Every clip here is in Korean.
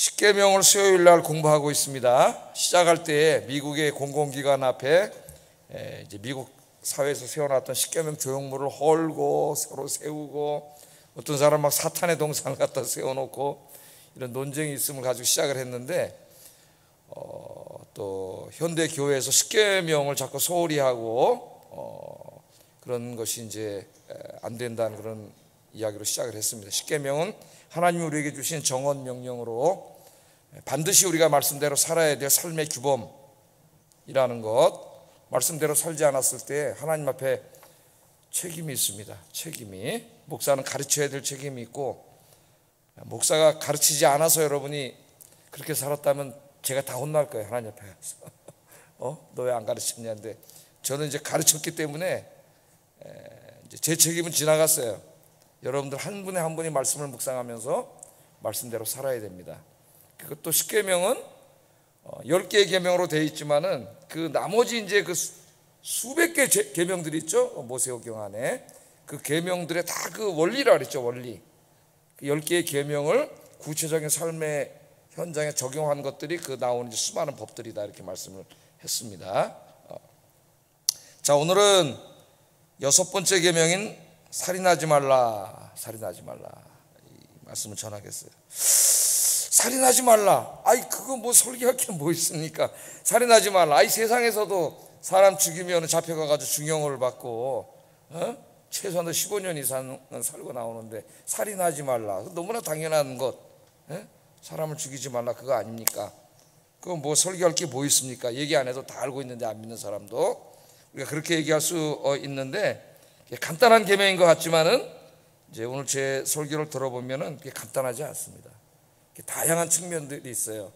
십계명을 수요일 날 공부하고 있습니다. 시작할 때 미국의 공공기관 앞에 이제 미국 사회에서 세워놨던 십계명 조형물을 헐고 서로 세우고, 어떤 사람 막 사탄의 동상을 갖다 세워놓고 이런 논쟁이 있음을 가지고 시작을 했는데, 또 현대 교회에서 십계명을 자꾸 소홀히 하고 그런 것이 이제 안 된다는 그런 이야기로 시작을 했습니다. 십계명은 하나님이 우리에게 주신 정언 명령으로 반드시 우리가 말씀대로 살아야 될 삶의 규범이라는 것, 말씀대로 살지 않았을 때 하나님 앞에 책임이 있습니다. 책임이, 목사는 가르쳐야 될 책임이 있고, 목사가 가르치지 않아서 여러분이 그렇게 살았다면 제가 다 혼날 거예요, 하나님 앞에. 너 왜 안 가르쳤냐는데, 저는 이제 가르쳤기 때문에 이제 제 책임은 지나갔어요. 여러분들 한 분에 한 분이 말씀을 묵상하면서 말씀대로 살아야 됩니다. 그것도 십계명은 10개의 계명으로 되어 있지만은 그 나머지 이제 그 수백 개 계명들이 있죠. 모세오경 안에 그 계명들의 다 그 원리라 그랬죠. 원리. 그 10개의 계명을 구체적인 삶의 현장에 적용한 것들이 그 나오는 수많은 법들이다, 이렇게 말씀을 했습니다. 자, 오늘은 6번째 계명인 살인하지 말라. 살인하지 말라. 이 말씀을 전하겠어요. 살인하지 말라. 아이, 그거 뭐 설계할 게 뭐 있습니까? 살인하지 말라. 아이, 세상에서도 사람 죽이면 잡혀가가지고 중형을 받고, 최소한도 15년 이상은 살고 나오는데 살인하지 말라. 너무나 당연한 것. 사람을 죽이지 말라, 그거 아닙니까? 그거 뭐 설계할 게 뭐 있습니까? 얘기 안 해도 다 알고 있는데, 안 믿는 사람도. 우리가 그렇게 얘기할 수 있는데, 간단한 계명인 것 같지만은 이제 오늘 제 설교를 들어보면은 그게 간단하지 않습니다. 다양한 측면들이 있어요.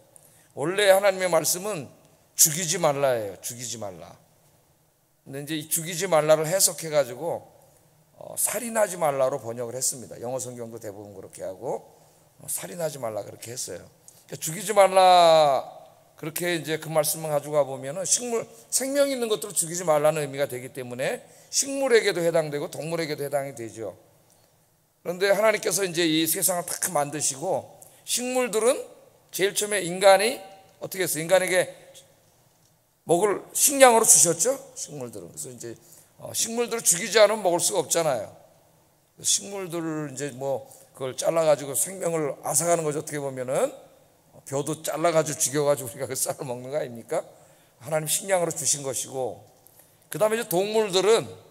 원래 하나님의 말씀은 죽이지 말라예요. 죽이지 말라. 근데 이제 이 죽이지 말라를 해석해 가지고 살인하지 말라로 번역을 했습니다. 영어 성경도 대부분 그렇게 하고 살인하지 말라 그렇게 했어요. 그러니까 죽이지 말라, 그렇게 이제 그 말씀을 가지고 가 보면은 생명 있는 것들을 죽이지 말라는 의미가 되기 때문에 식물에게도 해당되고 동물에게도 해당이 되죠. 그런데 하나님께서 이제 이 세상을 딱 만드시고, 식물들은 제일 처음에 인간이 어떻게 했어요? 인간에게 먹을 식량으로 주셨죠? 식물들은. 그래서 이제 식물들을 죽이지 않으면 먹을 수가 없잖아요. 식물들을 이제 뭐 그걸 잘라가지고 생명을 앗아가는 거죠. 어떻게 보면은 벼도 잘라가지고 죽여가지고 우리가 그 쌀을 먹는 거 아닙니까? 하나님 식량으로 주신 것이고, 그 다음에 이제 동물들은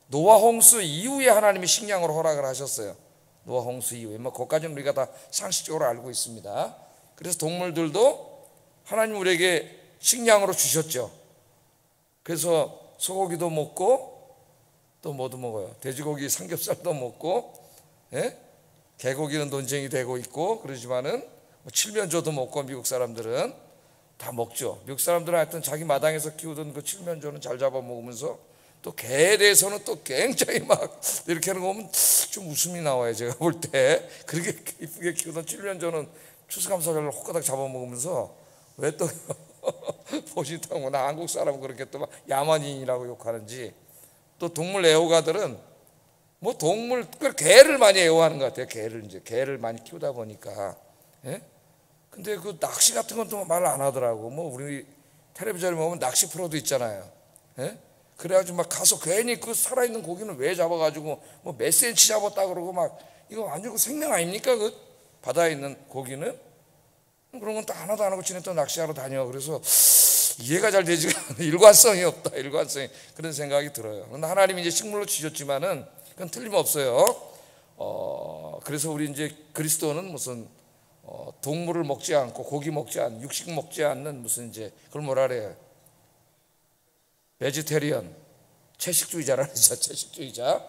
노아 홍수 이후에 하나님이 식량으로 허락을 하셨어요. 노아 홍수 이후에. 뭐 그것까지는 우리가 다 상식적으로 알고 있습니다. 그래서 동물들도 하나님 우리에게 식량으로 주셨죠. 그래서 소고기도 먹고 또 뭐도 먹어요. 돼지고기 삼겹살도 먹고, 개고기는 논쟁이 되고 있고 그러지만은 칠면조도 먹고, 미국 사람들은 다 먹죠. 미국 사람들은 하여튼 자기 마당에서 키우던 그 칠면조는 잘 잡아 먹으면서, 또 개에 대해서는 또 굉장히 막 이렇게 하는 거 보면 좀 웃음이 나와요. 제가 볼 때 그렇게 이쁘게 키우던 칠면조는 추수감사절로 호까닥 잡아먹으면서 왜 또 보신다고, 나 한국 사람은 그렇게 또 막 야만인이라고 욕하는지. 또 동물 애호가들은 뭐 동물, 개를 많이 애호하는 것 같아요. 개를 많이 키우다 보니까. 근데 그 낚시 같은 건 또 말 안 하더라고. 뭐 우리 텔레비전에 보면 낚시 프로도 있잖아요. 그래가지고 막 가서 괜히 그 살아있는 고기는 왜 잡아가지고 뭐 몇 센치 잡았다 그러고 막, 이거 완전 그 생명 아닙니까? 그 바다에 있는 고기는? 그런 건 또 하나도 안 하고 지네 또 낚시하러 다녀. 그래서 이해가 잘 되지가 않아요. 일관성이 없다. 일관성이. 그런 생각이 들어요. 그런데 하나님이 이제 식물로 주셨지만은 그건 틀림없어요. 그래서 우리 이제 그리스도는 무슨 동물을 먹지 않고 고기 먹지 않는, 육식 먹지 않는 무슨 이제 그걸 뭐라 그래요? 베지테리언, 채식주의자라 그러죠. 채식주의자.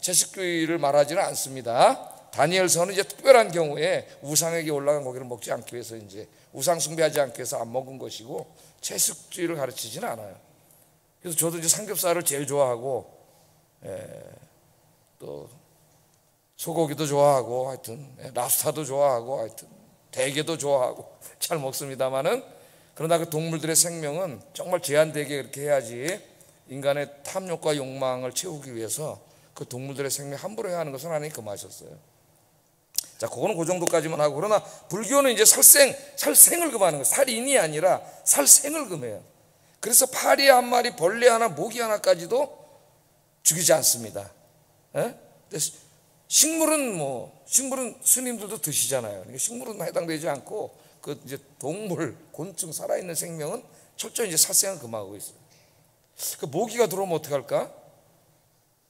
채식주의를 말하지는 않습니다. 다니엘서는 이제 특별한 경우에 우상에게 올라간 고기를 먹지 않기 위해서, 이제 우상 숭배하지 않기 위해서 안 먹은 것이고, 채식주의를 가르치지는 않아요. 그래서 저도 이제 삼겹살을 제일 좋아하고, 또 소고기도 좋아하고, 하여튼 랍스타도 좋아하고, 하여튼 대게도 좋아하고 잘 먹습니다만은, 그러나 그 동물들의 생명은 정말 제한되게 그렇게 해야지, 인간의 탐욕과 욕망을 채우기 위해서 그 동물들의 생명 함부로 해야 하는 것은 하나님이 금하셨어요. 자, 그거는 그 정도까지만 하고, 그러나 불교는 이제 살생을 금하는 거예요. 살인이 아니라 살생을 금해요. 그래서 파리 한 마리, 벌레 하나, 모기 하나까지도 죽이지 않습니다. 예? 식물은 스님들도 드시잖아요. 그러니까 식물은 해당되지 않고 그 이제 동물, 곤충, 살아있는 생명은 철저히 이제 살생을 금하고 있어요. 그 모기가 들어오면 어떻게 할까?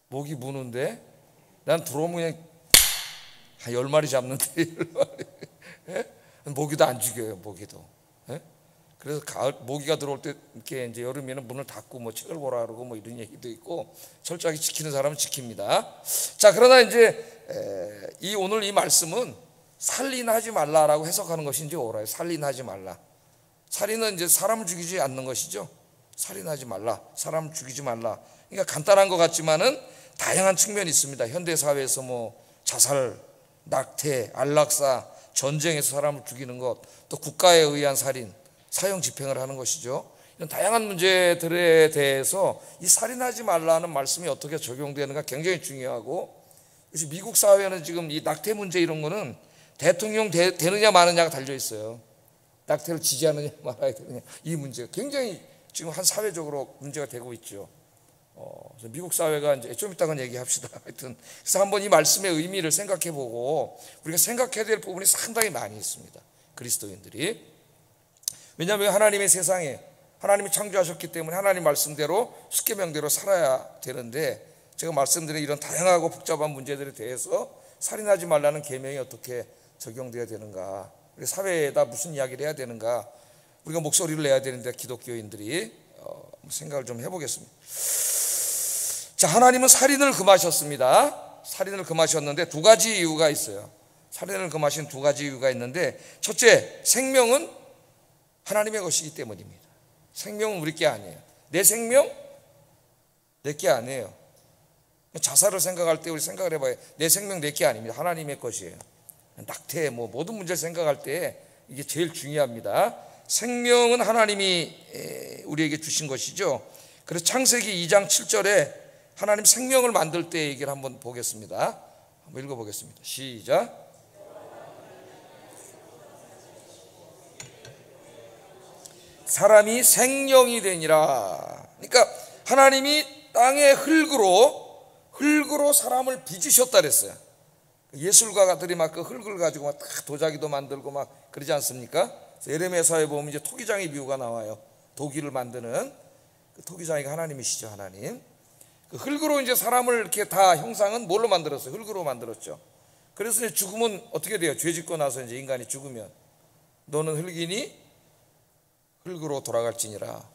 모기 무는데 난 들어오면 그냥 한 10마리 잡는데 10마리. 예? 모기도 안 죽여요. 모기도. 예? 그래서 가을 모기가 들어올 때 이렇게 이제 여름에는 문을 닫고 뭐 책을 보라 그러고 뭐 이런 얘기도 있고 철저하게 지키는 사람은 지킵니다. 자, 그러나 이제 오늘 이 말씀은 살인하지 말라라고 해석하는 것이 이제 옳아요. 살인하지 말라. 살인은 이제 사람을 죽이지 않는 것이죠. 살인하지 말라. 사람을 죽이지 말라. 그러니까 간단한 것 같지만은 다양한 측면이 있습니다. 현대 사회에서 뭐 자살, 낙태, 안락사, 전쟁에서 사람을 죽이는 것, 또 국가에 의한 살인, 사형 집행을 하는 것이죠. 이런 다양한 문제들에 대해서 이 살인하지 말라는 말씀이 어떻게 적용되는가 굉장히 중요하고, 그래서 미국 사회는 지금 이 낙태 문제 이런 거는 대통령 되느냐 마느냐가 달려 있어요. 낙태를 지지하느냐 말아야 되느냐, 이 문제가 굉장히 지금 한 사회적으로 문제가 되고 있죠. 그래서 미국 사회가 이제 좀 이따가 얘기합시다. 하여튼 그래서 한번 이 말씀의 의미를 생각해보고 우리가 생각해야 될 부분이 상당히 많이 있습니다. 그리스도인들이. 왜냐하면 하나님의 세상에 하나님이 창조하셨기 때문에 하나님 말씀대로 십계명대로 살아야 되는데, 제가 말씀드린 이런 다양하고 복잡한 문제들에 대해서 살인하지 말라는 계명이 어떻게 적용돼야 되는가, 우리 사회에다 무슨 이야기를 해야 되는가, 우리가 목소리를 내야 되는데 기독교인들이 생각을 좀 해보겠습니다. 자, 하나님은 살인을 금하셨습니다. 살인을 금하셨는데 두 가지 이유가 있어요. 살인을 금하신 두 가지 이유가 있는데, 첫째, 생명은 하나님의 것이기 때문입니다. 생명은 우리 게 아니에요. 내 생명? 내 게 아니에요. 자살을 생각할 때 우리 생각을 해봐요. 내 생명 내 게 아닙니다. 하나님의 것이에요. 낙태 뭐 모든 문제를 생각할 때 이게 제일 중요합니다. 생명은 하나님이 우리에게 주신 것이죠. 그래서 창세기 2장 7절에 하나님 생명을 만들 때 얘기를 한번 보겠습니다. 한번 읽어보겠습니다. 시작. 사람이 생명이 되니라. 그러니까 하나님이 땅의 흙으로 사람을 빚으셨다 그랬어요. 예술가들이 막 그 흙을 가지고 막 도자기도 만들고 막 그러지 않습니까? 예레미야서에 보면 이제 토기장의 비유가 나와요. 도기를 만드는 그 토기장이가 하나님이시죠. 하나님. 그 흙으로 이제 사람을 이렇게 다 형상은 뭘로 만들었어요? 흙으로 만들었죠. 그래서 이제 죽으면 어떻게 돼요? 죄 짓고 나서 이제 인간이 죽으면 너는 흙이니 흙으로 돌아갈지니라.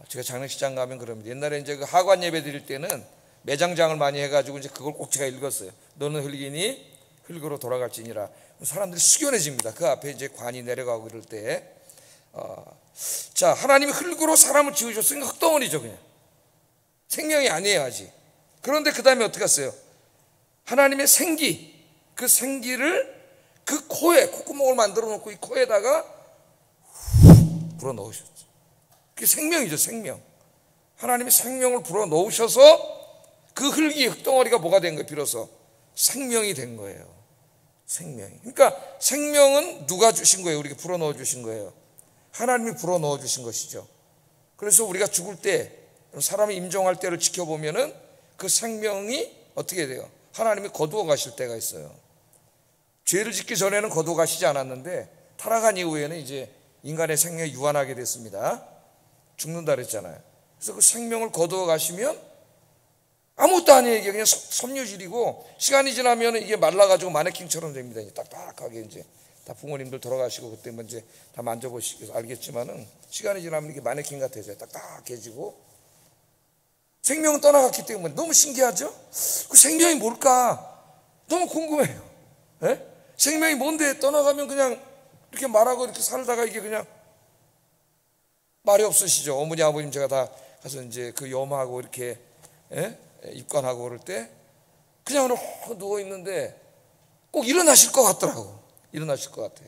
제가 장례식장 가면 그럽니다. 옛날에 이제 그 하관 예배 드릴 때는 매장장을 많이 해가지고 이제 그걸 꼭 제가 읽었어요. 너는 흙이니 흙으로 돌아갈지니라. 사람들이 숙연해집니다. 그 앞에 이제 관이 내려가고 이럴 때. 자, 하나님이 흙으로 사람을 지으셨으니까 흙덩어리죠, 그냥. 생명이 아니에요, 아직. 그런데 그 다음에 어떻게 했어요? 하나님의 생기, 그 생기를 그 코에, 콧구멍을 만들어 놓고 이 코에다가 불어 넣으셨죠. 그게 생명이죠, 생명. 하나님이 생명을 불어 넣으셔서 그 흙덩어리가 뭐가 된 거예요? 비로소 생명이 된 거예요. 생명이. 그러니까 생명은 누가 주신 거예요? 우리가 불어 넣어 주신 거예요. 하나님이 불어 넣어 주신 것이죠. 그래서 우리가 죽을 때, 사람이 임종할 때를 지켜보면은 그 생명이 어떻게 돼요? 하나님이 거두어 가실 때가 있어요. 죄를 짓기 전에는 거두어 가시지 않았는데 타락한 이후에는 이제 인간의 생명이 유한하게 됐습니다. 죽는다 그랬잖아요. 그래서 그 생명을 거두어 가시면 아무것도 아니에요. 이게 그냥 섬유질이고 시간이 지나면 이게 말라가지고 마네킹처럼 됩니다. 이제 딱딱하게 이제 다 부모님들 돌아가시고 그때 이제 다 만져보시고 알겠지만은 시간이 지나면 이게 마네킹 같아져요. 딱딱해지고 생명은 떠나갔기 때문에 너무 신기하죠? 그 생명이 뭘까? 너무 궁금해요. 네? 생명이 뭔데 떠나가면 그냥 이렇게 말하고 이렇게 살다가 이게 그냥 말이 없으시죠? 어머니 아버님 제가 다 가서 이제 그 염하고 이렇게 입관하고 그럴 때 그냥 누워 있는데 꼭 일어나실 것 같더라고. 일어나실 것 같아.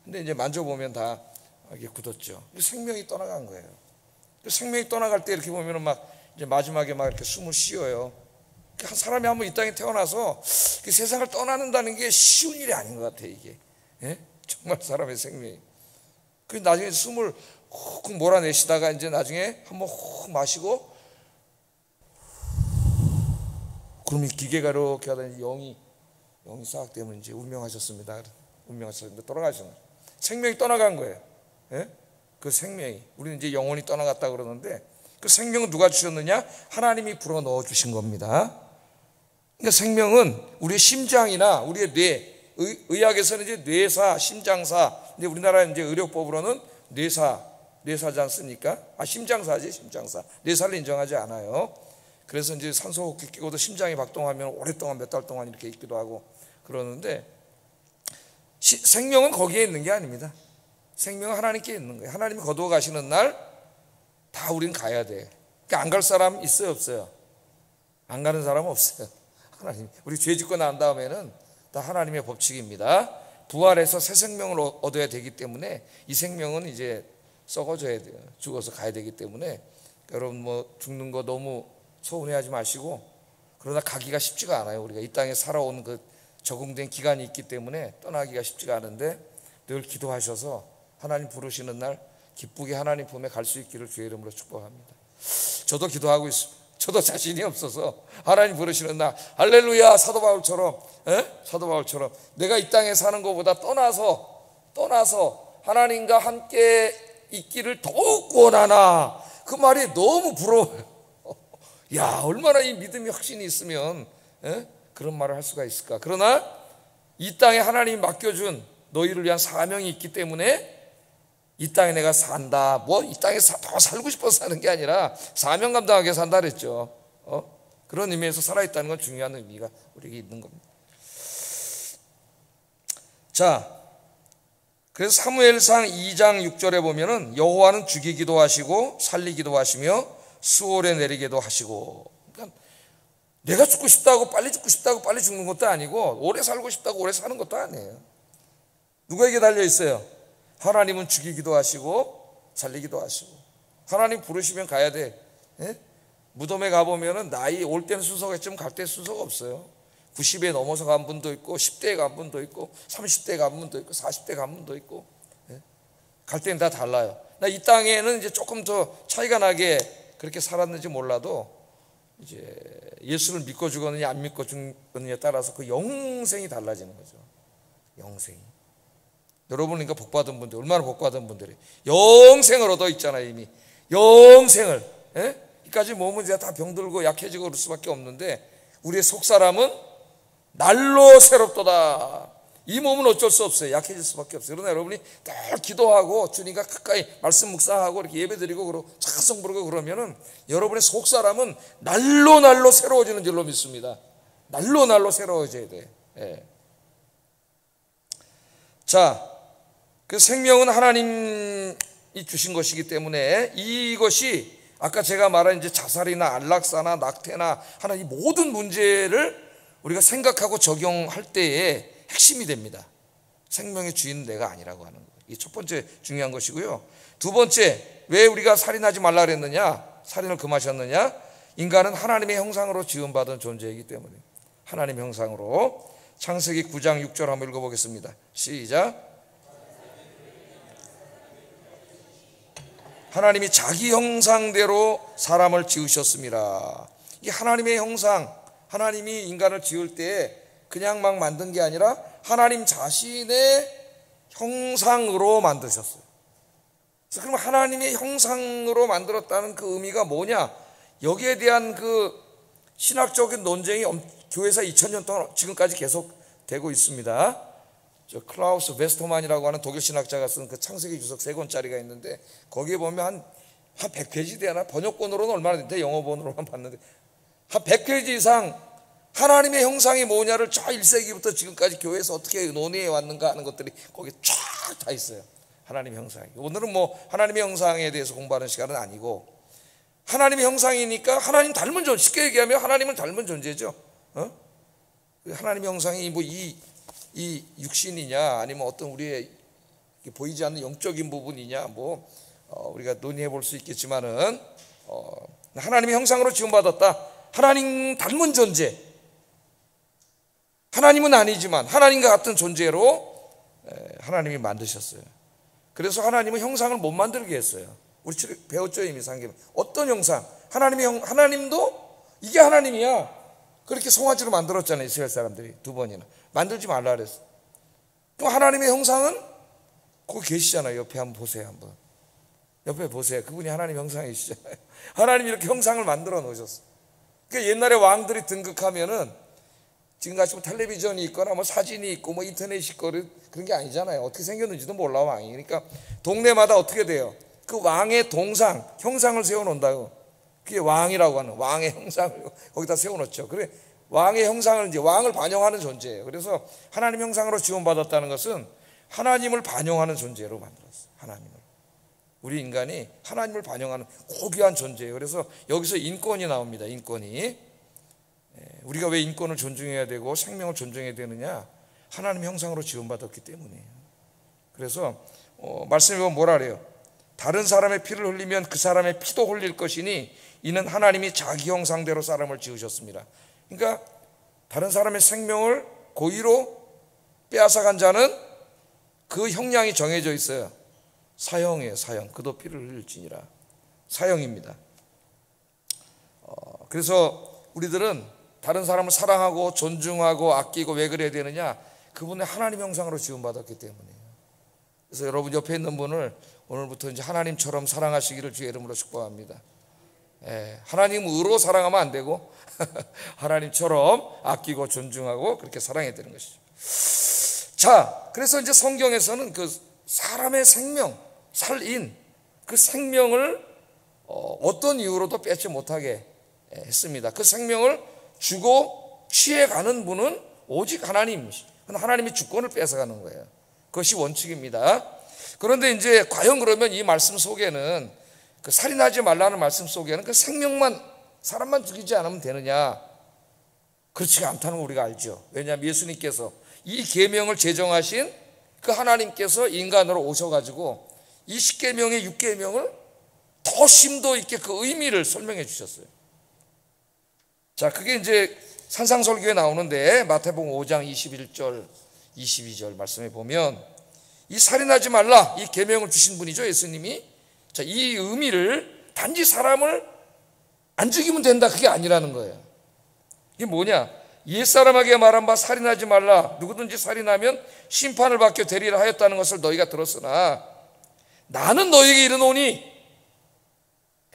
근데 이제 만져보면 다 이게 굳었죠. 생명이 떠나간 거예요. 생명이 떠나갈 때 이렇게 보면은 막 이제 마지막에 막 이렇게 숨을 쉬어요. 한 사람이 한번 이 땅에 태어나서 그 세상을 떠나는다는 게 쉬운 일이 아닌 것 같아요. 이게 정말 사람의 생명이. 그 나중에 숨을 훅 몰아내시다가 이제 나중에 한번 훅 마시고, 그러면 기계가 이렇게 하더니 영이 싹 되면 이제 운명하셨습니다. 돌아가시는 거예요. 생명이 떠나간 거예요. 그 생명이, 우리는 이제 영혼이 떠나갔다 그러는데, 그 생명은 누가 주셨느냐? 하나님이 불어 넣어 주신 겁니다. 그러니까 생명은 우리의 심장이나 우리의 뇌, 의학에서는 이제 뇌사, 심장사, 이제 우리나라 이제 의료법으로는 뇌사지 않습니까? 심장사지, 심장사. 뇌사를 인정하지 않아요. 그래서 이제 산소호흡기 끼고도 심장이 박동하면 오랫동안 몇 달 동안 이렇게 있기도 하고 그러는데, 생명은 거기에 있는 게 아닙니다. 생명은 하나님께 있는 거예요. 하나님이 거두어 가시는 날 다 우린 가야 돼. 그러니까 안 갈 사람 있어요, 없어요? 안 가는 사람은 없어요. 하나님, 우리 죄 짓고 난 다음에는 다 하나님의 법칙입니다. 부활해서 새 생명을 얻어야 되기 때문에 이 생명은 이제 썩어져야 돼요. 죽어서 가야 되기 때문에 여러분 뭐 죽는 거 너무 서운해하지 마시고, 그러나 가기가 쉽지가 않아요. 우리가 이 땅에 살아온 그 적응된 기간이 있기 때문에 떠나기가 쉽지가 않은데, 늘 기도하셔서 하나님 부르시는 날 기쁘게 하나님 품에 갈 수 있기를 주의 이름으로 축복합니다. 저도 기도하고 있습니다. 저도 자신이 없어서 하나님 부르시는 날 할렐루야, 사도 바울처럼 내가 이 땅에 사는 것보다 떠나서 하나님과 함께 있기를 더욱 원하나, 그 말이 너무 부러워요. 야, 얼마나 이 믿음이 확신이 있으면 그런 말을 할 수가 있을까. 그러나 이 땅에 하나님이 맡겨준 너희를 위한 사명이 있기 때문에 이 땅에 내가 산다, 뭐 이 땅에 더 살고 싶어서 사는 게 아니라 사명 감당하게 산다 그랬죠. 그런 의미에서 살아있다는 건 중요한 의미가 우리에게 있는 겁니다. 자, 그래서 사무엘상 2장 6절에 보면은 여호와는 죽이기도 하시고 살리기도 하시며 수월에 내리기도 하시고, 그러니까 내가 죽고 싶다고 빨리 죽는 것도 아니고 오래 살고 싶다고 오래 사는 것도 아니에요. 누구에게 달려 있어요? 하나님은 죽이기도 하시고 살리기도 하시고, 하나님 부르시면 가야 돼. 무덤에 가보면은 나이 올 때는 순서겠지만 갈 때 순서가 없어요. 90에 넘어서 간 분도 있고 10대에 간 분도 있고 30대에 간 분도 있고 40대 간 분도 있고, 갈 때는 다 달라요. 나 이 땅에는 이제 조금 더 차이가 나게 그렇게 살았는지 몰라도 이제 예수를 믿고 죽었느냐 안 믿고 죽었느냐에 따라서 그 영생이 달라지는 거죠. 영생이. 여러분, 그러니까 복받은 분들, 얼마나 복받은 분들이 영생을 얻어 있잖아요. 이미 영생을. 이까지 몸은 이제 다 병들고 약해지고 그럴 수밖에 없는데, 우리의 속사람은 날로 새롭도다. 이 몸은 어쩔 수 없어요. 약해질 수밖에 없어요. 그러나 여러분이 늘 기도하고 주님과 가까이 말씀 묵상하고 이렇게 예배드리고 그러고 찬송 부르고 그러면은 여러분의 속사람은 날로 새로워지는 줄로 믿습니다. 날로 새로워져야 돼. 자, 그 생명은 하나님이 주신 것이기 때문에 이것이 아까 제가 말한 이제 자살이나 안락사나 낙태나 하나 이 모든 문제를 우리가 생각하고 적용할 때에 핵심이 됩니다. 생명의 주인은 내가 아니라고 하는 거예요. 이게 첫 번째 중요한 것이고요. 두 번째, 왜 우리가 살인하지 말라 그랬느냐, 살인을 금하셨느냐? 인간은 하나님의 형상으로 지음받은 존재이기 때문에. 하나님의 형상으로. 창세기 9장 6절 한번 읽어보겠습니다. 시작. 하나님이 자기 형상대로 사람을 지으셨습니다. 이 하나님의 형상, 하나님이 인간을 지을 때 그냥 막 만든 게 아니라 하나님 자신의 형상으로 만드셨어요. 그래서 그럼 하나님의 형상으로 만들었다는 그 의미가 뭐냐? 여기에 대한 그 신학적인 논쟁이 교회에서 2000년 동안 지금까지 계속되고 있습니다. 저 클라우스 베스토만이라고 하는 독일 신학자가 쓴 그 창세기 주석 3권짜리가 있는데, 거기에 보면 한 100페이지 되나? 번역본으로는 얼마나 되는데 영어본으로만 봤는데 한 100페이지 이상 하나님의 형상이 뭐냐를 저 1세기부터 지금까지 교회에서 어떻게 논의해 왔는가 하는 것들이 거기 쫙 다 있어요. 하나님의 형상이. 오늘은 뭐 하나님의 형상에 대해서 공부하는 시간은 아니고, 하나님의 형상이니까 하나님 닮은 존재, 쉽게 얘기하면 하나님은 닮은 존재죠. 하나님의 형상이 뭐 이 육신이냐 아니면 어떤 우리의 보이지 않는 영적인 부분이냐, 우리가 논의해 볼 수 있겠지만은 하나님의 형상으로 지음받았다. 하나님 닮은 존재, 하나님은 아니지만 하나님과 같은 존재로 하나님이 만드셨어요. 그래서 하나님은 형상을 못 만들게 했어요. 우리 배웠죠, 이미 상기는. 어떤 형상? 하나님도 이게 하나님이야. 그렇게 송아지로 만들었잖아요, 이스라엘 사람들이 2번이나. 만들지 말라 그랬어. 그럼 하나님의 형상은 거기 계시잖아요. 옆에 한번 보세요. 한번 옆에 보세요. 그분이 하나님 형상이시잖아요. 하나님이 이렇게 형상을 만들어 놓으셨어. 그러니까 옛날에 왕들이 등극하면은 지금같이 뭐 텔레비전이 있거나 뭐 사진이 있고 뭐 인터넷이 있고 그런 게 아니잖아요. 어떻게 생겼는지도 몰라, 왕이. 그러니까 동네마다 어떻게 돼요? 그 왕의 동상, 형상을 세워놓는다고. 그게 왕이라고 하는, 왕의 형상을 거기다 세워놓죠. 그래, 왕의 형상을, 이제 왕을 반영하는 존재예요. 그래서 하나님 형상으로 지원받았다는 것은 하나님을 반영하는 존재로 만들었어요. 하나님을. 우리 인간이 하나님을 반영하는 고귀한 존재예요. 그래서 여기서 인권이 나옵니다. 인권이. 우리가 왜 인권을 존중해야 되고 생명을 존중해야 되느냐? 하나님 형상으로 지원받았기 때문이에요. 그래서 말씀해 보면 뭐라 그래요? 다른 사람의 피를 흘리면 그 사람의 피도 흘릴 것이니 이는 하나님이 자기 형상대로 사람을 지으셨습니다. 그러니까 다른 사람의 생명을 고의로 빼앗아간 자는 그 형량이 정해져 있어요. 사형이에요. 사형. 그도 피를 흘릴지니라. 사형입니다. 그래서 우리들은 다른 사람을 사랑하고 존중하고 아끼고 왜 그래야 되느냐? 그분의 하나님 형상으로 지원받았기 때문이에요. 그래서 여러분 옆에 있는 분을 오늘부터 이제 하나님처럼 사랑하시기를 주의 이름으로 축복합니다. 하나님으로 사랑하면 안 되고 하나님처럼 아끼고 존중하고 그렇게 사랑해야 되는 것이죠. 자, 그래서 이제 성경에서는 그 사람의 생명, 살인, 그 생명을 어떤 이유로도 뺏지 못하게 했습니다. 그 생명을 주고 취해가는 분은 오직 하나님이 주권을 뺏어가는 거예요. 그것이 원칙입니다. 그런데 이제 과연 그러면 이 말씀 속에는 그 살인하지 말라는 말씀 속에는 그 생명만, 사람만 죽이지 않으면 되느냐? 그렇지가 않다는 걸 우리가 알죠. 왜냐하면 예수님께서 이 계명을 제정하신 그 하나님께서 인간으로 오셔가지고 이 10계명의 6계명을 더 심도 있게 그 의미를 설명해 주셨어요. 자, 그게 이제 산상설교에 나오는데 마태복음 5장 21절 22절 말씀에 보면 이 살인하지 말라, 이 계명을 주신 분이죠, 예수님이. 자, 이 의미를 단지 사람을 안 죽이면 된다, 그게 아니라는 거예요. 이게 뭐냐? 옛사람에게 말한 바 살인하지 말라, 누구든지 살인하면 심판을 받게 되리라 하였다는 것을 너희가 들었으나 나는 너희에게 이르노니,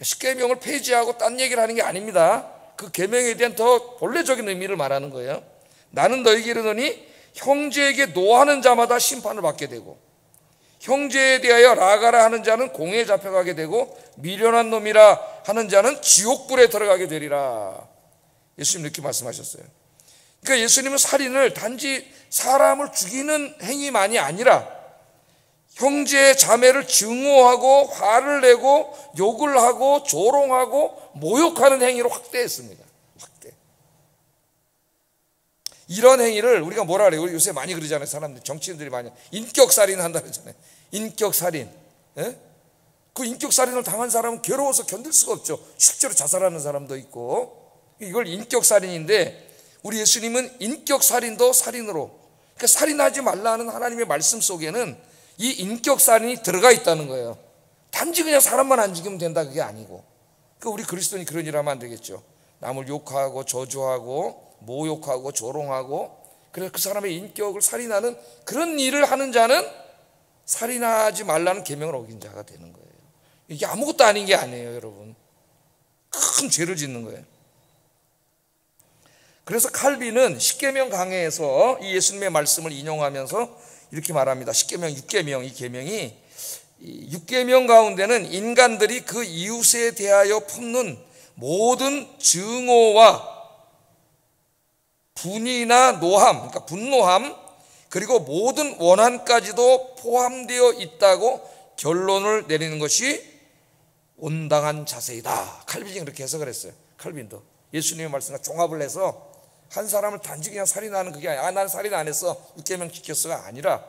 십계명을 폐지하고 딴 얘기를 하는 게 아닙니다. 그 계명에 대한 더 본래적인 의미를 말하는 거예요. 나는 너희에게 이르노니 형제에게 노하는 자마다 심판을 받게 되고 형제에 대하여 라가라 하는 자는 공회에 잡혀가게 되고 미련한 놈이라 하는 자는 지옥불에 들어가게 되리라. 예수님 이렇게 말씀하셨어요. 그러니까 예수님은 살인을 단지 사람을 죽이는 행위만이 아니라 형제 자매를 증오하고 화를 내고 욕을 하고 조롱하고 모욕하는 행위로 확대했습니다. 확대. 이런 행위를 우리가 뭐라 그래요? 우리 요새 많이 그러잖아요. 사람들, 정치인들이 많이 인격살인 한다 그러잖아요. 인격살인. 예? 그 인격살인을 당한 사람은 괴로워서 견딜 수가 없죠. 실제로 자살하는 사람도 있고. 이걸 인격살인인데 우리 예수님은 인격살인도 살인으로, 그러니까 살인하지 말라는 하나님의 말씀 속에는 이 인격살인이 들어가 있다는 거예요. 단지 그냥 사람만 안 죽이면 된다, 그게 아니고. 그러니까 우리 그리스도인이 그런 일 하면 안 되겠죠. 남을 욕하고 저주하고 모욕하고 조롱하고, 그래서 그 사람의 인격을 살인하는 그런 일을 하는 자는 살인하지 말라는 계명을 어긴 자가 되는 거예요. 이게 아무것도 아닌 게 아니에요, 여러분. 큰 죄를 짓는 거예요. 그래서 칼빈은 십계명 강해에서 이 예수님의 말씀을 인용하면서 이렇게 말합니다. 십계명, 6계명, 이 계명이, 이 6계명 가운데는 인간들이 그 이웃에 대하여 품는 모든 증오와 분이나 노함, 그러니까 분노함, 그리고 모든 원한까지도 포함되어 있다고 결론을 내리는 것이 온당한 자세이다. 칼빈이 그렇게 해석을 했어요. 칼빈도 예수님의 말씀과 종합을 해서 한 사람을 단지 그냥 살인하는 그게 아니라, 나는 살인 안 했어, 6계명 지켰어가 아니라,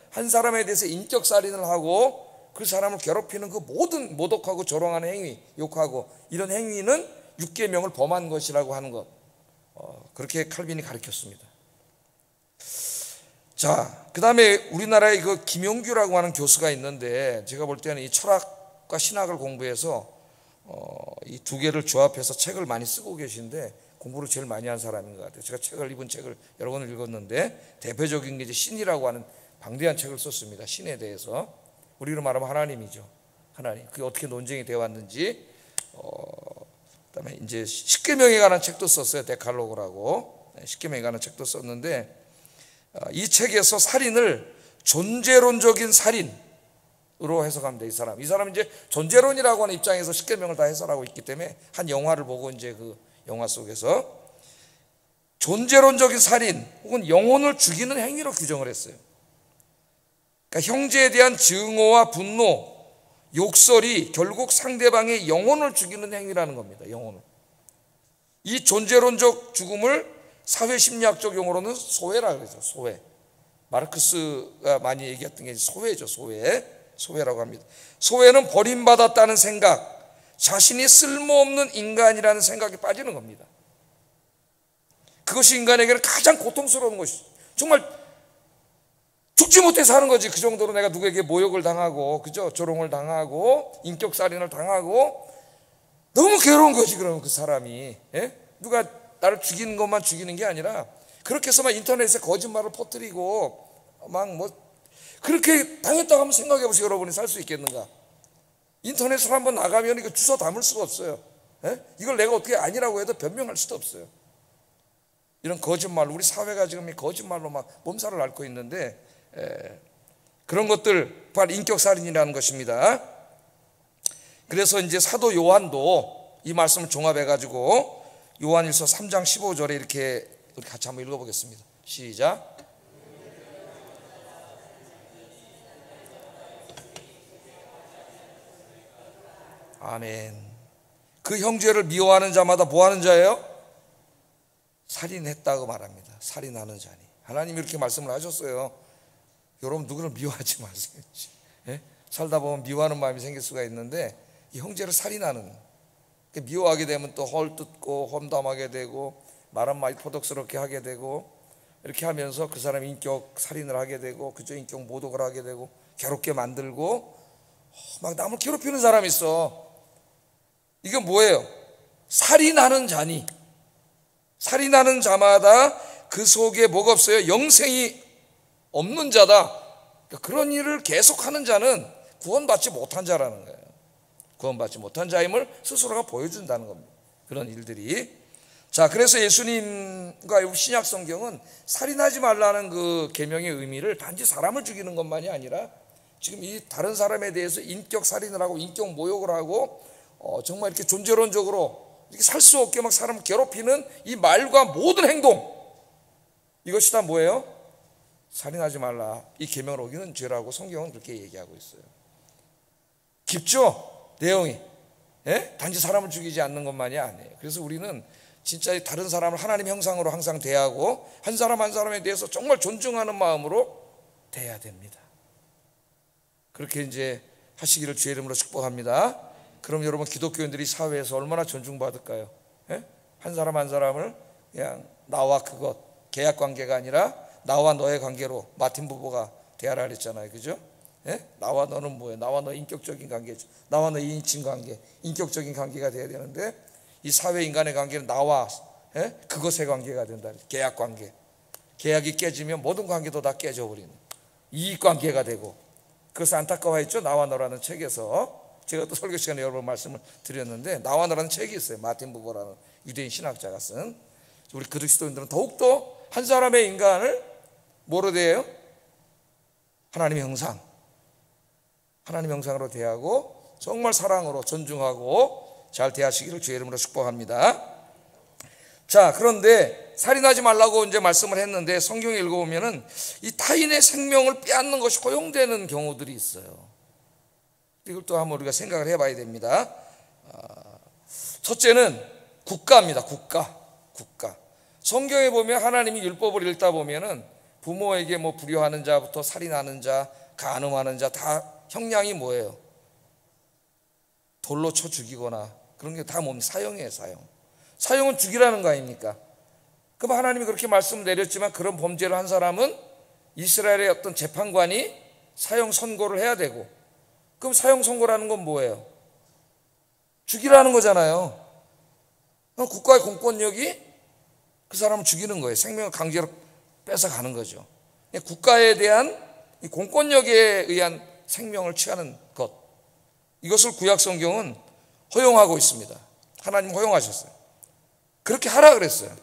한 사람에 대해서 인격 살인을 하고 그 사람을 괴롭히는 그 모든 모독하고 조롱하는 행위, 욕하고 이런 행위는 육계명을 범한 것이라고 하는 것, 그렇게 칼빈이 가르쳤습니다. 자, 그 다음에 우리나라에 그 김용규라고 하는 교수가 있는데, 제가 볼 때는 이 철학과 신학을 공부해서 이 두 개를 조합해서 책을 많이 쓰고 계신데, 공부를 제일 많이 한 사람인 것 같아요. 제가 이분 책을 여러 권을 읽었는데, 대표적인 게 이제 신이라고 하는 방대한 책을 썼습니다. 신에 대해서. 우리로 말하면 하나님이죠. 하나님. 그게 어떻게 논쟁이 되어 왔는지. 그다음에 이제 십계명에 관한 책도 썼어요. 데칼로그라고. 십계명에 관한 책도 썼는데, 이 책에서 살인을 존재론적인 살인으로 해석하면 돼. 이 사람은 이제 존재론이라고 하는 입장에서 십계명을 다 해설하고 있기 때문에, 한 영화를 보고 이제 그 영화 속에서 존재론적인 살인 혹은 영혼을 죽이는 행위로 규정을 했어요. 그러니까 형제에 대한 증오와 분노, 욕설이 결국 상대방의 영혼을 죽이는 행위라는 겁니다. 영혼을. 이 존재론적 죽음을 사회심리학적 용어로는 소외라 그러죠. 소외. 마르크스가 많이 얘기했던 게 소외죠. 소외라고 합니다. 소외는 버림받았다는 생각, 자신이 쓸모없는 인간이라는 생각에 빠지는 겁니다. 그것이 인간에게는 가장 고통스러운 것이죠. 정말 죽지 못해 사는 거지. 그 정도로 내가 누구에게 모욕을 당하고, 그죠? 조롱을 당하고, 인격살인을 당하고, 너무 괴로운 거지. 그러면 그 사람이, 누가 나를 죽이는 것만 죽이는 게 아니라, 그렇게 해서 막 인터넷에 거짓말을 퍼뜨리고 막 그렇게 당했다고 한번 생각해 보세요. 여러분이 살 수 있겠는가? 인터넷으로 한번 나가면 이거 주워 담을 수가 없어요. 이걸 내가 어떻게 아니라고 해도 변명할 수도 없어요. 이런 거짓말, 우리 사회가 지금 이 거짓말로 막 몸살을 앓고 있는데, 그런 것들 바로 인격살인이라는 것입니다. 그래서 이제 사도 요한도 이 말씀을 종합해 가지고 요한일서 3장 15절에 이렇게, 우리 같이 한번 읽어보겠습니다. 시작. 아멘. 그 형제를 미워하는 자마다 뭐 하는 자예요? 살인했다고 말합니다. 살인하는 자니. 하나님이 이렇게 말씀을 하셨어요. 여러분 누구를 미워하지 마세요. 살다 보면 미워하는 마음이 생길 수가 있는데, 이 형제를 살인하는, 미워하게 되면 또 헐뜯고 험담하게 되고 말 한마디 포덕스럽게 하게 되고, 이렇게 하면서 그 사람이 인격 살인을 하게 되고, 그저 인격 모독을 하게 되고, 괴롭게 만들고, 막 남을 괴롭히는 사람이 있어. 이게 뭐예요? 살인하는 자니. 살인하는 자마다 그 속에 뭐가 없어요? 영생이 없는 자다. 그런 일을 계속하는 자는 구원받지 못한 자라는 거예요. 구원받지 못한 자임을 스스로가 보여준다는 겁니다. 그런 일들이. 자, 그래서 예수님과 신약 성경은 살인하지 말라는 그 계명의 의미를 단지 사람을 죽이는 것만이 아니라, 지금 이 다른 사람에 대해서 인격 살인을 하고 인격 모욕을 하고, 정말 이렇게 존재론적으로 이렇게 살 수 없게 막 사람을 괴롭히는 이 말과 모든 행동, 이것이 다 뭐예요? 살인하지 말라, 이 계명을 어기는 죄라고 성경은 그렇게 얘기하고 있어요. 깊죠? 내용이. 단지 사람을 죽이지 않는 것만이 아니에요. 그래서 우리는 진짜 다른 사람을 하나님 형상으로 항상 대하고, 한 사람 한 사람에 대해서 정말 존중하는 마음으로 대해야 됩니다. 그렇게 이제 하시기를 주의 이름으로 축복합니다. 그럼 여러분, 기독교인들이 사회에서 얼마나 존중받을까요? 한 사람 한 사람을 그냥 나와 그것, 계약 관계가 아니라 나와 너의 관계로 마틴 부부가 대하라 그랬잖아요. 그죠? 나와 너는 뭐예요? 나와 너 인격적인 관계죠. 나와 너 인친 관계, 인격적인 관계가 돼야 되는데, 이 사회 인간의 관계는 나와 그것의 관계가 된다. 계약 관계. 계약이 깨지면 모든 관계도 다 깨져버리는 이익 관계가 되고, 그래서 안타까워했죠. 나와 너라는 책에서. 제가 또 설교 시간에 여러 번 말씀을 드렸는데, 나와 너라는 책이 있어요. 마틴 부버라는 유대인 신학자가 쓴. 우리 그리스도인들은 더욱더 한 사람의 인간을 뭐로 대해요? 하나님의 형상, 하나님의 형상으로 대하고 정말 사랑으로 존중하고 잘 대하시기를 주의 이름으로 축복합니다. 자, 그런데 살인하지 말라고 이제 말씀을 했는데, 성경에 읽어보면은 이 타인의 생명을 빼앗는 것이 허용되는 경우들이 있어요. 이걸 또 한번 우리가 생각을 해봐야 됩니다. 첫째는 국가입니다. 국가. 성경에 보면 하나님이 율법을 읽다 보면은 부모에게 뭐 불효하는 자부터 살인하는 자, 간음하는 자 다 형량이 뭐예요? 돌로 쳐 죽이거나 그런 게 다 뭡니까? 사형이에요. 사형은 죽이라는 거 아닙니까? 그럼 하나님이 그렇게 말씀을 내렸지만 그런 범죄를 한 사람은 이스라엘의 어떤 재판관이 사형 선고를 해야 되고, 그럼 사형 선고라는 건 뭐예요? 죽이라는 거잖아요. 국가의 공권력이 그 사람을 죽이는 거예요. 생명을 강제로 뺏어가는 거죠. 국가에 대한 이 공권력에 의한 생명을 취하는 것, 이것을 구약 성경은 허용하고 있습니다. 하나님 허용하셨어요. 그렇게 하라 그랬어요.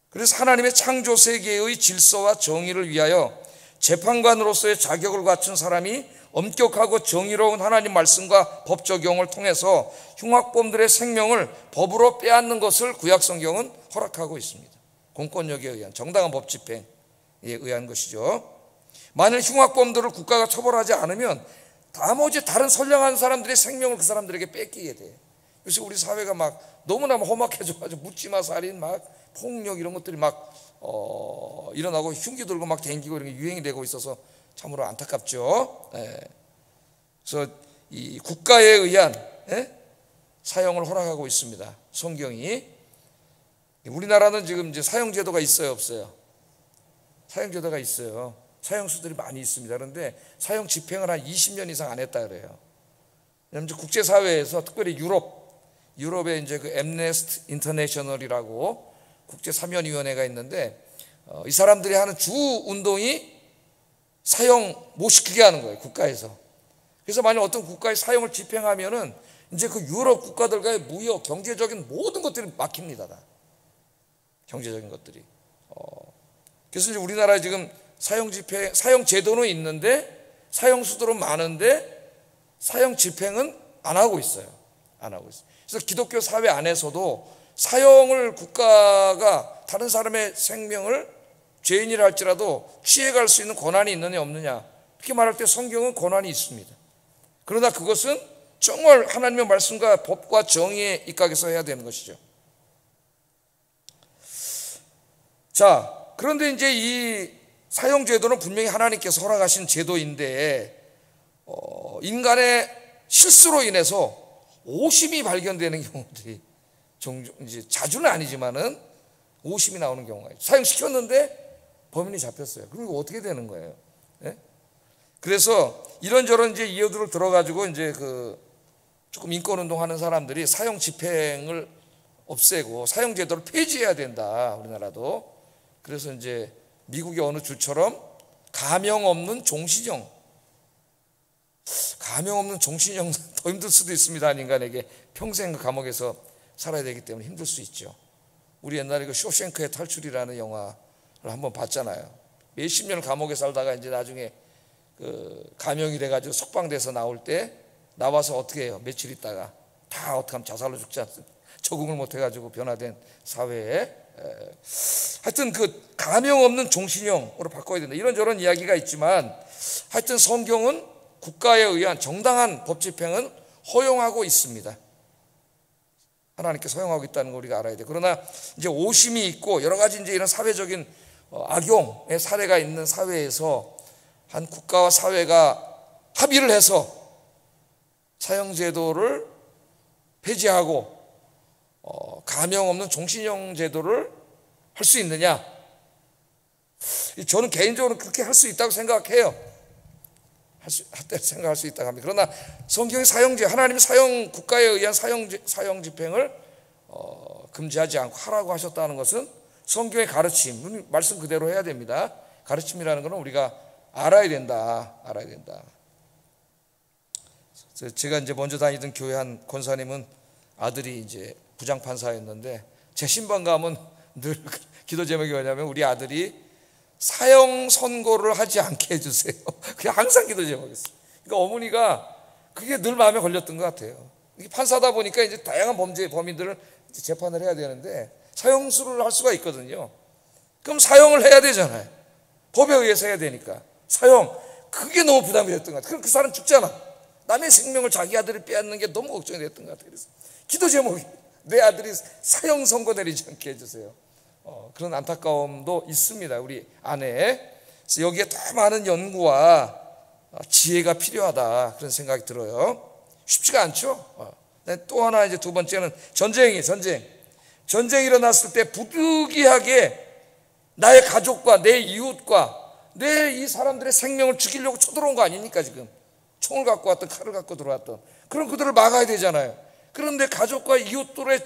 그래서 하나님의 창조 세계의 질서와 정의를 위하여 재판관으로서의 자격을 갖춘 사람이 엄격하고 정의로운 하나님 말씀과 법 적용을 통해서 흉악범들의 생명을 법으로 빼앗는 것을 구약 성경은 허락하고 있습니다. 공권력에 의한 정당한 법 집행에 의한 것이죠. 만일 흉악범들을 국가가 처벌하지 않으면 나머지 다른 선량한 사람들의 생명을 그 사람들에게 뺏기게 돼요. 그래서 우리 사회가 막 너무나 험악해져가지고 묻지마 살인, 막 폭력 이런 것들이 막 일어나고 흉기 들고 막 댕기고 이런 게 유행이 되고 있어서 참으로 안타깝죠. 그래서 이 국가에 의한 사형을 허락하고 있습니다. 성경이. 우리나라는 지금 이제 사형제도가 있어요, 없어요? 사형제도가 있어요. 사형수들이 많이 있습니다. 그런데 사형 집행을 한 20년 이상 안 했다 그래요. 왜냐하면 국제사회에서 특별히 유럽에 이제 그 앰네스티 인터내셔널이라고 국제사면위원회가 있는데, 이 사람들이 하는 주 운동이 사형 못 시키게 하는 거예요, 국가에서. 그래서 만약 어떤 국가의 사형을 집행하면은 이제 그 유럽 국가들과의 무역, 경제적인 모든 것들이 막힙니다, 다. 경제적인 것들이. 그래서 이제 우리나라에 지금 사형 제도는 있는데, 사형수들은 많은데, 사형 집행은 안 하고 있어요. 안 하고 있어요. 그래서 기독교 사회 안에서도 사형을 국가가 다른 사람의 생명을 죄인이라 할지라도 취해갈 수 있는 권한이 있느냐 없느냐, 이렇게 말할 때 성경은 권한이 있습니다. 그러나 그것은 정말 하나님의 말씀과 법과 정의에 입각해서 해야 되는 것이죠. 자, 그런데 이제 이 사형제도는 분명히 하나님께서 허락하신 제도인데, 인간의 실수로 인해서 오심이 발견되는 경우들이 종종, 이제 자주는 아니지만은 오심이 나오는 경우가 있어요. 사형시켰는데 범인이 잡혔어요. 그럼 이거 어떻게 되는 거예요? 예? 그래서 이런저런 이제 이유들을 들어가지고 이제 그 조금 인권운동하는 사람들이 사형 집행을 없애고 사형제도를 폐지해야 된다, 우리나라도. 그래서 이제 미국의 어느 주처럼 가명 없는 종신형 더 힘들 수도 있습니다. 인간에게 평생 그 감옥에서 살아야 되기 때문에 힘들 수 있죠. 우리 옛날에 그 쇼생크의 탈출이라는 영화를 한번 봤잖아요. 몇십 년을 감옥에 살다가 이제 나중에 그 감형이 돼가지고 석방돼서 나올 때 나와서 어떻게 해요? 며칠 있다가 다 어떻게 하면 자살로 죽지 않습니까? 적응을 못해가지고 변화된 사회에. 하여튼 그 가명 없는 종신형으로 바꿔야 된다, 이런저런 이야기가 있지만, 하여튼 성경은 국가에 의한 정당한 법 집행은 허용하고 있습니다. 하나님께서 허용하고 있다는 걸 우리가 알아야 돼요. 그러나 이제 오심이 있고 여러 가지 이제 이런 사회적인 악용의 사례가 있는 사회에서 한 국가와 사회가 합의를 해서 사형제도를 폐지하고 가명 없는 종신형 제도를 할 수 있느냐? 저는 개인적으로 그렇게 할 수 있다고 생각해요. 생각할 수 있다고 합니다. 그러나 성경의 하나님의 국가에 의한 사형 집행을 금지하지 않고 하라고 하셨다는 것은 성경의 가르침, 말씀 그대로 해야 됩니다. 가르침이라는 것은 우리가 알아야 된다. 제가 이제 먼저 다니던 교회 한 권사님은 아들이 이제 부장판사였는데, 제 신방감은 늘 기도 제목이 뭐냐면 우리 아들이 사형 선고를 하지 않게 해주세요. 그게 항상 기도 제목이었어요. 그러니까 어머니가 그게 늘 마음에 걸렸던 것 같아요. 판사다 보니까 이제 다양한 범인들을 재판을 해야 되는데 사형수를 할 수가 있거든요. 그럼 사형을 해야 되잖아요. 법에 의해서 해야 되니까. 사형, 그게 너무 부담이 됐던 것 같아요. 그럼 그 사람 죽잖아. 남의 생명을 자기 아들이 빼앗는 게 너무 걱정이 됐던 것 같아요. 그래서 기도 제목이 내 아들이 사형 선고 내리지 않게 해주세요. 그런 안타까움도 있습니다, 우리 안에. 그래서 여기에 더 많은 연구와 지혜가 필요하다, 그런 생각이 들어요. 쉽지가 않죠. 또 하나 이제 두 번째는 전쟁이 전쟁이 일어났을 때 부득이하게 나의 가족과 내 이웃과 내 이 사람들의 생명을 죽이려고 쳐들어온 거 아닙니까? 지금 총을 갖고 왔던 칼을 갖고 들어왔던, 그럼 그들을 막아야 되잖아요. 그런데 가족과 이웃들의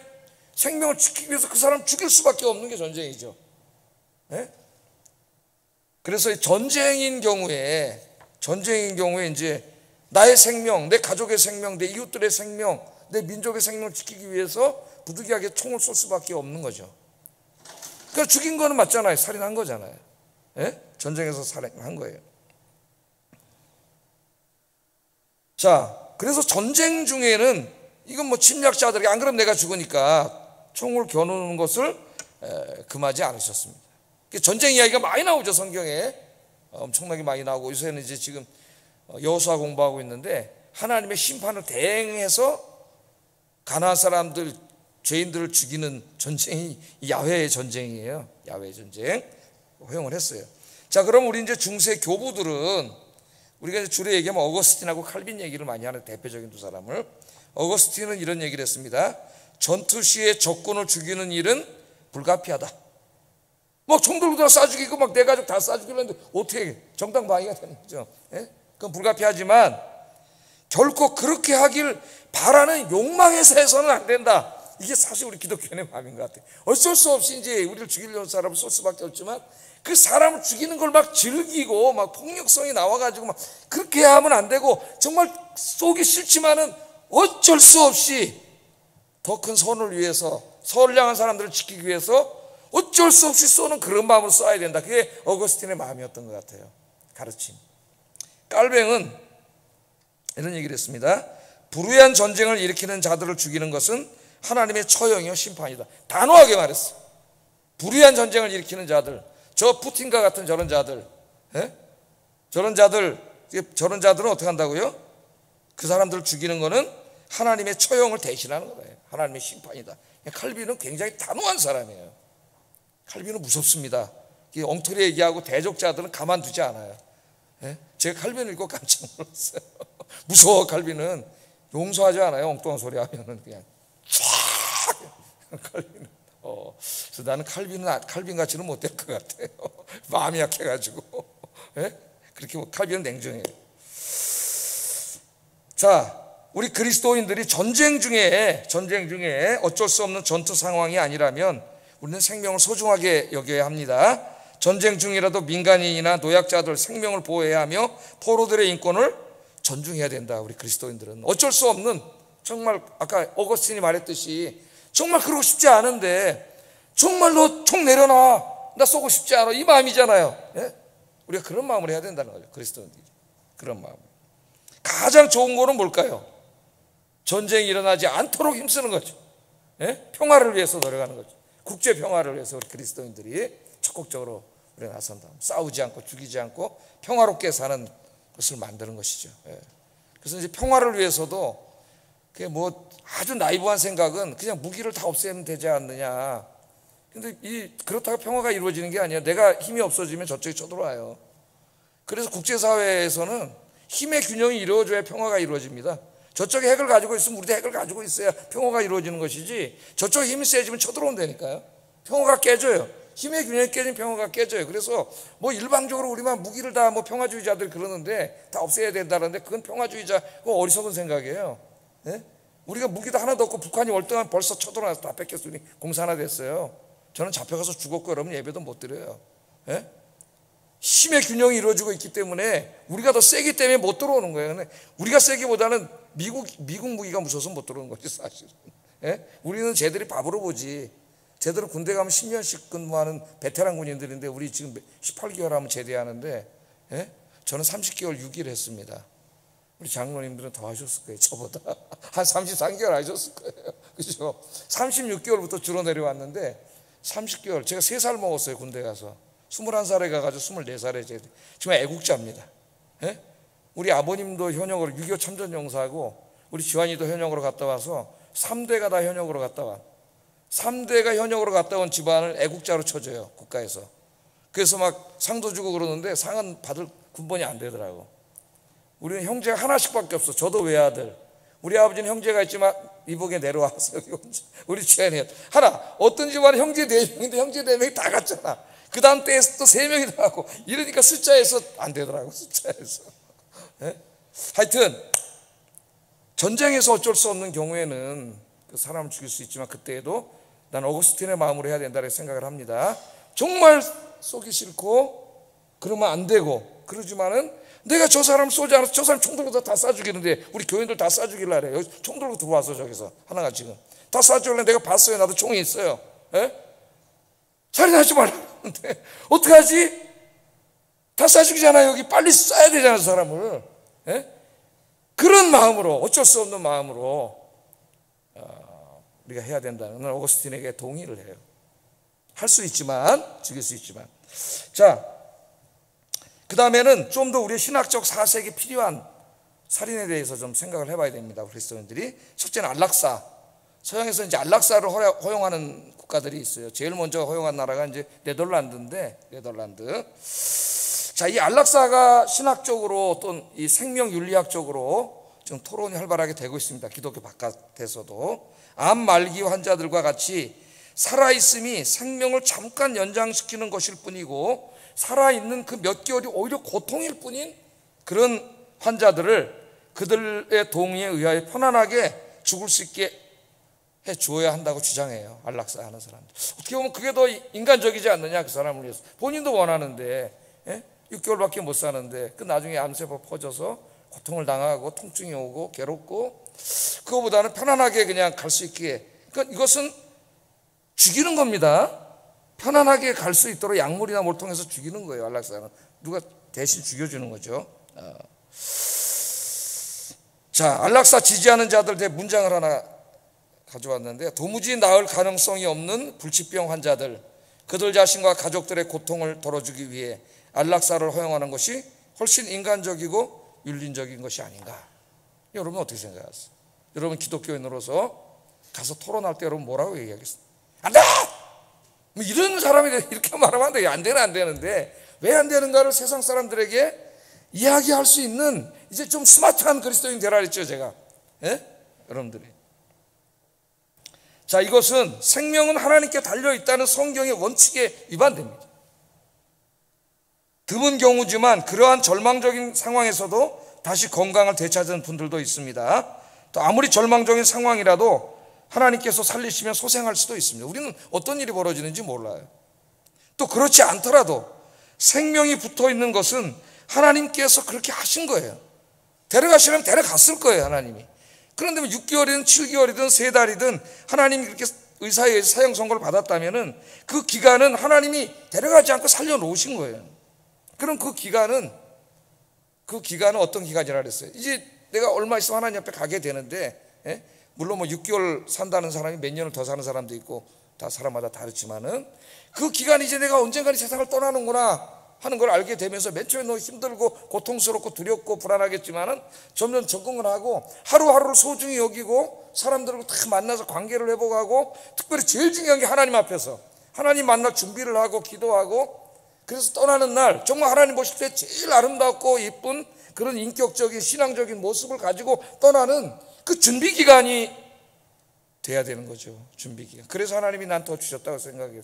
생명을 지키기 위해서 그 사람 죽일 수밖에 없는 게 전쟁이죠. 네? 그래서 전쟁인 경우에 이제 나의 생명, 내 가족의 생명, 내 이웃들의 생명, 내 민족의 생명을 지키기 위해서 부득이하게 총을 쏠 수밖에 없는 거죠. 그러니까 죽인 거는 맞잖아요. 살인한 거잖아요. 예? 전쟁에서 살인한 거예요. 자, 그래서 전쟁 중에는 이건 뭐 침략자들에게 안 그러면 내가 죽으니까 총을 겨누는 것을 금하지 않으셨습니다. 전쟁 이야기가 많이 나오죠, 성경에. 엄청나게 많이 나오고, 요새는 이제 지금 여호수아 공부하고 있는데 하나님의 심판을 대행해서 가나안 사람들, 죄인들을 죽이는 전쟁이 야훼의 전쟁이에요. 야훼의 전쟁 허용을 했어요. 자, 그럼 우리 이제 중세 교부들은, 우리가 이제 주로 얘기하면 어거스틴하고 칼빈 얘기를 많이 하는 대표적인 두 사람을, 어거스틴은 이런 얘기를 했습니다. 전투 시에 적군을 죽이는 일은 불가피하다. 막 총 들고 다 쏴 죽이고 막 내 가족 다 쏴 죽이려 했는데 어떻게 정당방위가 되는 거죠. 예? 그건 불가피하지만 결코 그렇게 하길 바라는 욕망에서 해서는 안 된다. 이게 사실 우리 기독교인의 마음인 것 같아요. 어쩔 수 없이 이제 우리를 죽이려는 사람을 쏠 수밖에 없지만 그 사람을 죽이는 걸 막 즐기고 막 폭력성이 나와가지고 막 그렇게 하면 안 되고, 정말 쏘기 싫지만은 어쩔 수 없이 더 큰 선을 위해서, 선량한 사람들을 지키기 위해서 어쩔 수 없이 쏘는 그런 마음을 쏴야 된다. 그게 어거스틴의 마음이었던 것 같아요. 가르침. 깔뱅은 이런 얘기를 했습니다. 불의한 전쟁을 일으키는 자들을 죽이는 것은 하나님의 처형이요 심판이다. 단호하게 말했어. 불의한 전쟁을 일으키는 자들, 저 푸틴과 같은 저런 자들, 저런 자들은 어떻게 한다고요? 그 사람들을 죽이는 거는 하나님의 처형을 대신하는 거예요. 하나님의 심판이다. 칼빈은 굉장히 단호한 사람이에요. 칼빈은 무섭습니다. 엉터리 얘기하고 대적자들은 가만두지 않아요. 제가 칼빈을 읽고 깜짝 놀랐어요. 무서워. 칼빈은 용서하지 않아요. 엉뚱한 소리 하면은 그냥 촤악. 칼빈은. 그래서 나는 칼빈 같이는 못 될 것 같아요. 마음이 약해가지고. 그렇게 칼빈은 냉정해요. 자, 우리 그리스도인들이 전쟁 중에 어쩔 수 없는 전투 상황이 아니라면 우리는 생명을 소중하게 여겨야 합니다. 전쟁 중이라도 민간인이나 노약자들 생명을 보호해야 하며 포로들의 인권을 존중해야 된다. 우리 그리스도인들은 어쩔 수 없는, 정말 아까 어거스틴이 말했듯이 정말 그러고 싶지 않은데 정말 너 총 내려놔, 나 쏘고 싶지 않아, 이 마음이잖아요. 우리가 그런 마음을 해야 된다는 거죠. 그리스도인들이 그런 마음. 가장 좋은 거는 뭘까요? 전쟁이 일어나지 않도록 힘쓰는 거죠. 평화를 위해서 노력하는 거죠. 국제 평화를 위해서 우리 그리스도인들이 적극적으로 우리가 나선다. 싸우지 않고 죽이지 않고 평화롭게 사는 것을 만드는 것이죠. 그래서 이제 평화를 위해서도 그게 뭐 아주 나이브한 생각은 그냥 무기를 다 없애면 되지 않느냐. 근데 그렇다고 평화가 이루어지는 게 아니야. 내가 힘이 없어지면 저쪽이 쳐들어와요. 그래서 국제사회에서는 힘의 균형이 이루어져야 평화가 이루어집니다. 저쪽이 핵을 가지고 있으면 우리도 핵을 가지고 있어야 평화가 이루어지는 것이지, 저쪽이 힘이 세지면 쳐들어온다니까요. 평화가 깨져요. 힘의 균형이 깨지면 평화가 깨져요. 그래서 뭐 일방적으로 우리만 무기를 다 뭐 평화주의자들 그러는데 다 없애야 된다는데 그건 평화주의자 어리석은 생각이에요. 우리가 무기도 하나도 없고 북한이 월등한 벌써 쳐들어와서 다 뺏겼으니 공산화 됐어요. 저는 잡혀가서 죽었고 그러면 예배도 못 드려요. 힘의 균형이 이루어지고 있기 때문에 우리가 더 세기 때문에 못 들어오는 거예요. 근데 우리가 세기보다는 미국 무기가 무서워서 못 들어오는 거지 사실은. 우리는 쟤들이 밥으로 보지. 쟤들은 군대 가면 10년씩 근무하는 베테랑 군인들인데 우리 지금 18개월 하면 제대하는데 저는 30개월 6일 했습니다. 우리 장로님들은 더 하셨을 거예요. 저보다 한 33개월 하셨을 거예요. 그죠? 36개월부터 주로 내려왔는데 30개월, 제가 3살 먹었어요. 군대 가서 21살에 가가지고 24살에 제대. 지금 애국자입니다. 우리 아버님도 현역으로 6.25 참전용사하고 우리 지환이도 현역으로 갔다 와서 3대가 다 현역으로 갔다 와. 3대가 현역으로 갔다 온 집안을 애국자로 쳐줘요. 국가에서. 그래서 막 상도 주고 그러는데 상은 받을 군번이 안 되더라고. 우리는 형제가 하나씩밖에 없어. 저도 외아들. 우리 아버지는 형제가 있지만 이북에 내려와서 여기 우리 최연이 하나, 어떤 집안에 형제 4명인데 형제 4명이 다 갔잖아. 그 다음 때에 또 3명이 나가고 이러니까 숫자에서 안 되더라고. 숫자에서. 네? 하여튼 전쟁에서 어쩔 수 없는 경우에는 그 사람을 죽일 수 있지만 그때에도 난 어거스틴의 마음으로 해야 된다고 생각을 합니다. 정말 쏘기 싫고 그러면 안 되고, 그러지만은 내가 저 사람 쏘지 않아서 저 사람 총 들고 다 쏴 죽이는데, 우리 교인들 다 쏴 죽일라 그래. 여기 총 들고 들어와서 저기서 하나가 지금 다 쏴 죽일래. 내가 봤어요. 나도 총이 있어요. 예? 살인하지 말라는데 어떡하지? 다 쏴 죽이잖아. 여기 빨리 쏴야 되잖아, 저 사람을. 예? 그런 마음으로, 어쩔 수 없는 마음으로 우리가 해야 된다는 건 어거스틴에게 동의를 해요. 할 수 있지만, 죽일 수 있지만. 자, 그 다음에는 좀 더 우리의 신학적 사색이 필요한 살인에 대해서 좀 생각을 해봐야 됩니다. 그리스도인들이. 첫째는 안락사. 서양에서 이제 안락사를 허용하는 국가들이 있어요. 제일 먼저 허용한 나라가 이제 네덜란드인데, 네덜란드. 자, 이 안락사가 신학적으로 또는 이 생명윤리학적으로 지금 토론이 활발하게 되고 있습니다. 기독교 바깥에서도. 암 말기 환자들과 같이 살아있음이 생명을 잠깐 연장시키는 것일 뿐이고, 살아있는 그 몇 개월이 오히려 고통일 뿐인 그런 환자들을 그들의 동의에 의하여 편안하게 죽을 수 있게 해 주어야 한다고 주장해요. 안락사 하는 사람들. 어떻게 보면 그게 더 인간적이지 않느냐, 그 사람을 위해서. 본인도 원하는데, 6개월밖에 못 사는데 그 나중에 암세포 퍼져서 고통을 당하고 통증이 오고 괴롭고, 그거보다는 편안하게 그냥 갈 수 있게. 그러니까 이것은 죽이는 겁니다. 편안하게 갈 수 있도록 약물이나 뭘 통해서 죽이는 거예요. 안락사는 누가 대신 죽여주는 거죠. 자, 안락사 지지하는 자들 대 문장을 하나 가져왔는데, 도무지 나을 가능성이 없는 불치병 환자들, 그들 자신과 가족들의 고통을 덜어주기 위해 안락사를 허용하는 것이 훨씬 인간적이고 윤리적인 것이 아닌가. 여러분 어떻게 생각하세요? 여러분 기독교인으로서 가서 토론할 때 여러분 뭐라고 얘기하겠습니까? 안 돼! 뭐 이런 사람이 이렇게 말하면 안 돼. 안 되는데 왜 안 되는가를 세상 사람들에게 이야기할 수 있는 이제 좀 스마트한 그리스도인 되라 그랬죠, 제가. 예? 여러분들이. 자, 이것은 생명은 하나님께 달려있다는 성경의 원칙에 위반됩니다. 드문 경우지만 그러한 절망적인 상황에서도 다시 건강을 되찾은 분들도 있습니다. 또 아무리 절망적인 상황이라도 하나님께서 살리시면 소생할 수도 있습니다. 우리는 어떤 일이 벌어지는지 몰라요. 또 그렇지 않더라도 생명이 붙어있는 것은 하나님께서 그렇게 하신 거예요. 데려가시려면 데려갔을 거예요, 하나님이. 그런데 6개월이든 7개월이든 3달이든 하나님이 그렇게 의사에 의해서 사형 선고를 받았다면 그 기간은 하나님이 데려가지 않고 살려놓으신 거예요. 그럼 그 기간은 어떤 기간이라 그랬어요? 이제 내가 얼마 있으면 하나님 앞에 가게 되는데, 물론 6개월 산다는 사람이 몇 년을 더 사는 사람도 있고 다 사람마다 다르지만은 그 기간이 이제 내가 언젠가 이 세상을 떠나는구나 하는 걸 알게 되면서 맨 처음에 너무 힘들고 고통스럽고 두렵고 불안하겠지만은 점점 적응을 하고 하루하루를 소중히 여기고 사람들하고 다 만나서 관계를 회복하고, 특별히 제일 중요한 게 하나님 앞에서 하나님 만날 준비를 하고 기도하고, 그래서 떠나는 날 정말 하나님 보실 때 제일 아름답고 예쁜 그런 인격적인 신앙적인 모습을 가지고 떠나는 그 준비 기간이 돼야 되는 거죠. 준비 기간. 그래서 하나님이 난 더 주셨다고 생각해요.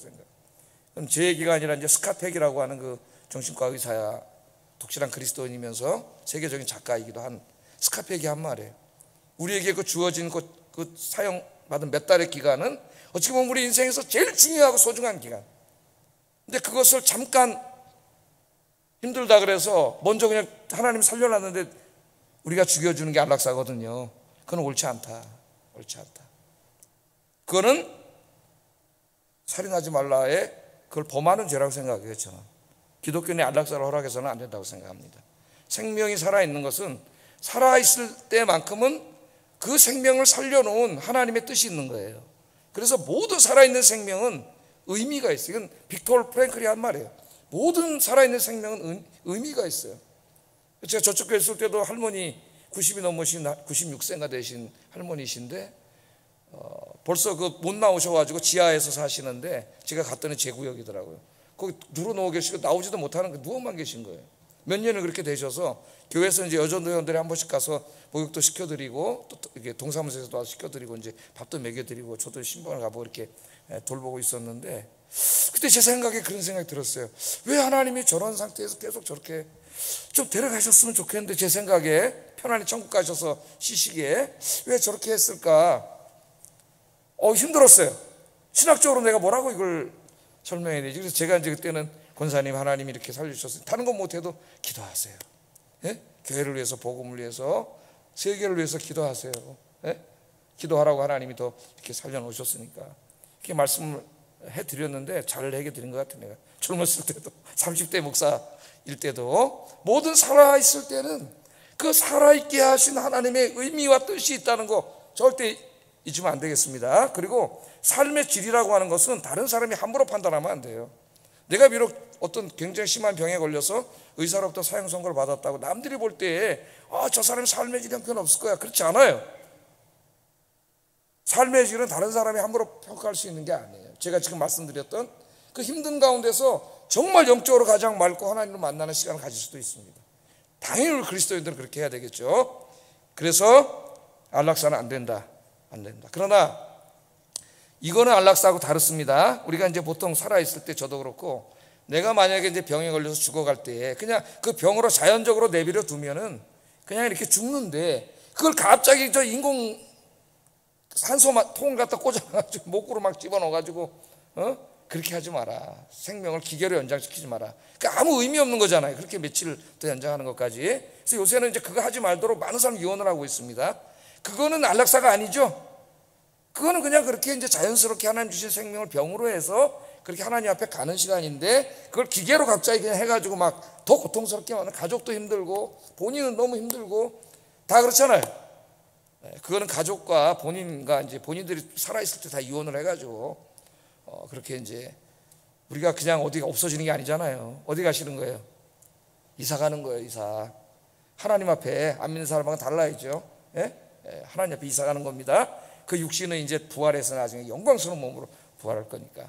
그럼 제 기간이란 이제 스카텍이라고 하는 그 정신과 의사야, 독실한 그리스도인이면서 세계적인 작가이기도 한 스카펙이 한 말이에요. 우리에게 그 주어진 그 사형 받은 몇 달의 기간은 어찌 보면 우리 인생에서 제일 중요하고 소중한 기간. 근데 그것을 잠깐 힘들다 그래서 먼저 그냥 하나님 살려놨는데 우리가 죽여주는 게 안락사거든요. 그건 옳지 않다. 옳지 않다. 그거는 살인하지 말라에 그걸 범하는 죄라고 생각해요, 저는. 기독교는 안락사를 허락해서는 안 된다고 생각합니다. 생명이 살아있는 것은 살아있을 때만큼은 그 생명을 살려놓은 하나님의 뜻이 있는 거예요. 그래서 모든 살아있는 생명은 의미가 있어요. 이건 빅토르 프랭클이 한 말이에요. 모든 살아있는 생명은 의미가 있어요. 제가 저쪽 교회 있을 때도 할머니 90이 넘으신 96세가 되신 할머니신데 벌써 그 못 나오셔가지고 지하에서 사시는데 제가 갔더니 제 구역이더라고요. 거기 누워 계시고 나오지도 못하는 그 누워만 계신 거예요. 몇 년을 그렇게 되셔서 교회에서 이제 여전도원들이 한 번씩 가서 목욕도 시켜드리고 또 이게 동사무소에서도 와서 시켜드리고 이제 밥도 먹여드리고 저도 신방을 가보고 이렇게 돌보고 있었는데 그때 제 생각에 그런 생각이 들었어요. 왜 하나님이 저런 상태에서 계속 저렇게 좀 데려가셨으면 좋겠는데 제 생각에 편안히 천국 가셔서 쉬시기에 왜 저렇게 했을까? 힘들었어요. 신학적으로 내가 뭐라고 이걸 설명해야 되지? 그래서 제가 이제 그때는 권사님 하나님이 이렇게 살려주셨어요. 다른 건 못해도 기도하세요. 예? 교회를 위해서 복음을 위해서 세계를 위해서 기도하세요. 예? 기도하라고 하나님이 더 이렇게 살려놓으셨으니까 이렇게 말씀을 해드렸는데 잘 해드린 것 같아요. 내가 젊었을 때도 30대 목사일 때도 모든 살아있을 때는 그 살아있게 하신 하나님의 의미와 뜻이 있다는 거 절대 잊으면 안 되겠습니다. 그리고 삶의 질이라고 하는 것은 다른 사람이 함부로 판단하면 안 돼요. 내가 비록 어떤 굉장히 심한 병에 걸려서 의사로부터 사형 선고를 받았다고 남들이 볼 때에 저 사람이 삶의 질이 형편 없을 거야, 그렇지 않아요. 삶의 질은 다른 사람이 함부로 평가할 수 있는 게 아니에요. 제가 지금 말씀드렸던 그 힘든 가운데서 정말 영적으로 가장 맑고 하나님을 만나는 시간을 가질 수도 있습니다. 당연히 우리 그리스도인들은 그렇게 해야 되겠죠. 그래서 안락사는 안 된다. 그러나 이거는 안락사하고 다릅니다. 우리가 이제 보통 살아있을 때 저도 그렇고 내가 만약에 이제 병에 걸려서 죽어갈 때 그냥 그 병으로 자연적으로 내버려 두면은 그냥 이렇게 죽는데 그걸 갑자기 저 인공 산소 통을 갖다 꽂아가지고 목구로 막 집어넣어가지고 그렇게 하지 마라. 생명을 기계로 연장시키지 마라. 그러니까 아무 의미 없는 거잖아요. 그렇게 며칠 더 연장하는 것까지. 그래서 요새는 이제 그거 하지 말도록 많은 사람이 유언을 하고 있습니다. 그거는 안락사가 아니죠. 그거는 그냥 그렇게 이제 자연스럽게 하나님 주신 생명을 병으로 해서 그렇게 하나님 앞에 가는 시간인데 그걸 기계로 갑자기 그냥 해가지고 막 더 고통스럽게 하는 가족도 힘들고 본인은 너무 힘들고 다 그렇잖아요. 그거는 가족과 본인과 이제 본인들이 살아있을 때 다 이혼을 해가지고 그렇게 이제 우리가 그냥 어디가 없어지는 게 아니잖아요. 어디 가시는 거예요? 이사 가는 거예요. 이사. 하나님 앞에 안 믿는 사람하고는 달라야죠. 하나님 앞에 이사 가는 겁니다. 그 육신은 이제 부활해서 나중에 영광스러운 몸으로 부활할 거니까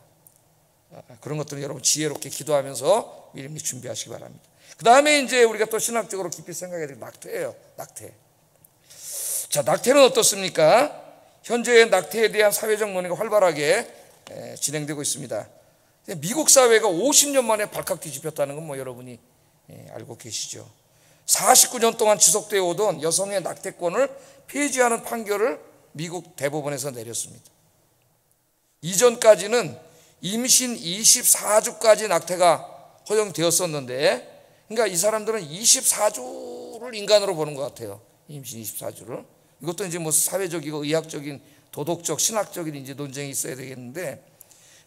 그런 것들은 여러분 지혜롭게 기도하면서 미리 준비하시기 바랍니다. 그 다음에 이제 우리가 또 신학적으로 깊이 생각해야 될 낙태예요. 낙태. 자, 낙태는 어떻습니까? 현재 낙태에 대한 사회적 논의가 활발하게 진행되고 있습니다. 미국 사회가 50년 만에 발칵 뒤집혔다는 건 뭐 여러분이 알고 계시죠. 49년 동안 지속되어 오던 여성의 낙태권을 폐지하는 판결을 미국 대법원에서 내렸습니다. 이전까지는 임신 24주까지 낙태가 허용되었었는데 그러니까 이 사람들은 24주를 인간으로 보는 것 같아요. 임신 24주를. 이것도 이제 뭐 사회적이고 의학적인 도덕적 신학적인 이제 논쟁이 있어야 되겠는데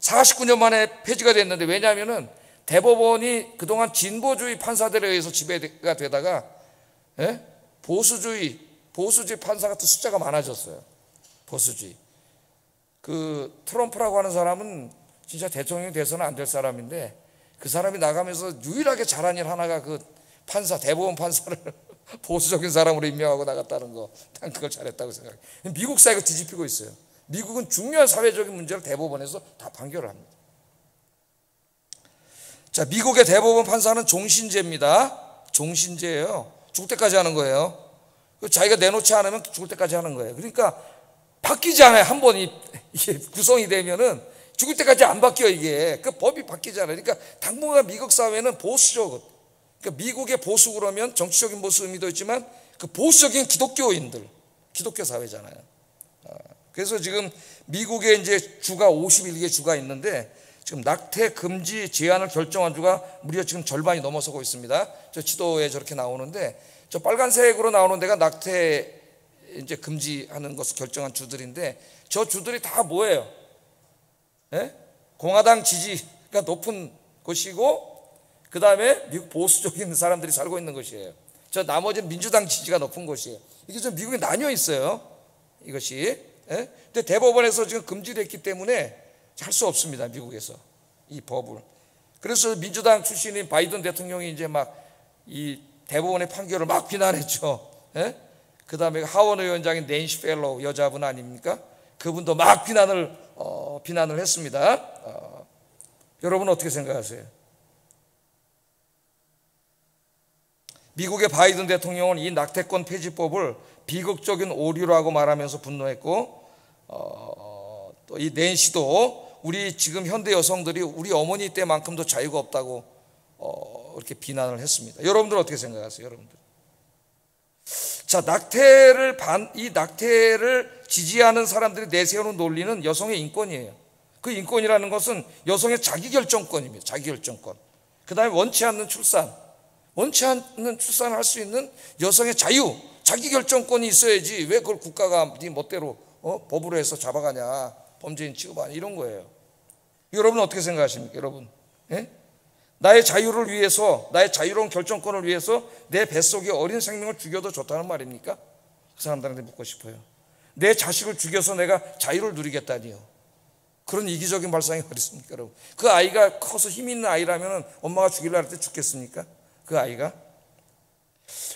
49년 만에 폐지가 됐는데 왜냐하면은 대법원이 그동안 진보주의 판사들에 의해서 지배가 되다가 보수주의 판사 같은 숫자가 많아졌어요. 보수주의. 그 트럼프라고 하는 사람은 진짜 대통령이 돼서는 안 될 사람인데 그 사람이 나가면서 유일하게 잘한 일 하나가 그 대법원 판사를 보수적인 사람으로 임명하고 나갔다는 거. 난 그걸 잘했다고 생각해요. 미국 사회가 뒤집히고 있어요. 미국은 중요한 사회적인 문제를 대법원에서 다 판결을 합니다. 자, 미국의 대법원 판사는 종신제입니다. 종신제예요. 죽을 때까지 하는 거예요. 자기가 내놓지 않으면 죽을 때까지 하는 거예요. 그러니까 바뀌지 않아요. 한 번 이게 구성이 되면은 죽을 때까지 안 바뀌어 이게. 그 법이 바뀌지 않아요. 그러니까 당분간 미국 사회는 보수적. 그러니까 미국의 보수 그러면 정치적인 보수 의미도 있지만 그 보수적인 기독교인들, 기독교 사회잖아요. 그래서 지금 미국에 이제 주가 51개 주가 있는데 지금 낙태 금지 제한을 결정한 주가 무려 지금 절반이 넘어서고 있습니다. 저 지도에 저렇게 나오는데 저 빨간색으로 나오는 데가 낙태 이제 금지하는 것을 결정한 주들인데 저 주들이 다 뭐예요? 공화당 지지가 높은 곳이고 그 다음에 미국 보수적인 사람들이 살고 있는 곳이에요. 저 나머지는 민주당 지지가 높은 곳이에요. 이게 좀 미국에 나뉘어 있어요. 이것이. 근데 대법원에서 지금 금지됐기 때문에 할 수 없습니다. 미국에서 이 법을. 그래서 민주당 출신인 바이든 대통령이 이제 막 이 대법원의 판결을 막 비난했죠. 그 다음에 하원 의원장인 낸시 펠로우 여자분 아닙니까? 그분도 막 비난을 했습니다. 여러분 어떻게 생각하세요? 미국의 바이든 대통령은 이 낙태권 폐지법을 비극적인 오류라고 말하면서 분노했고, 또 이 낸시도 우리 지금 현대 여성들이 우리 어머니 때만큼도 자유가 없다고 이렇게 비난을 했습니다. 여러분들 어떻게 생각하세요? 여러분들. 자, 이 낙태를 지지하는 사람들이 내세우는 논리는 여성의 인권이에요. 그 인권이라는 것은 여성의 자기결정권입니다. 자기결정권. 그 다음에 원치 않는 출산을 할 수 있는 여성의 자유, 자기결정권이 있어야지 왜 그걸 국가가 네 멋대로 법으로 해서 잡아가냐, 범죄인 취급하냐, 이런 거예요. 여러분 어떻게 생각하십니까? 여러분, 예? 나의 자유를 위해서, 나의 자유로운 결정권을 위해서 내 뱃속의 어린 생명을 죽여도 좋다는 말입니까? 그 사람들한테 묻고 싶어요. 내 자식을 죽여서 내가 자유를 누리겠다니요. 그런 이기적인 발상이 어디 있습니까, 여러분? 그 아이가 커서 힘 있는 아이라면 엄마가 죽이려고 할 때 죽겠습니까? 그 아이가?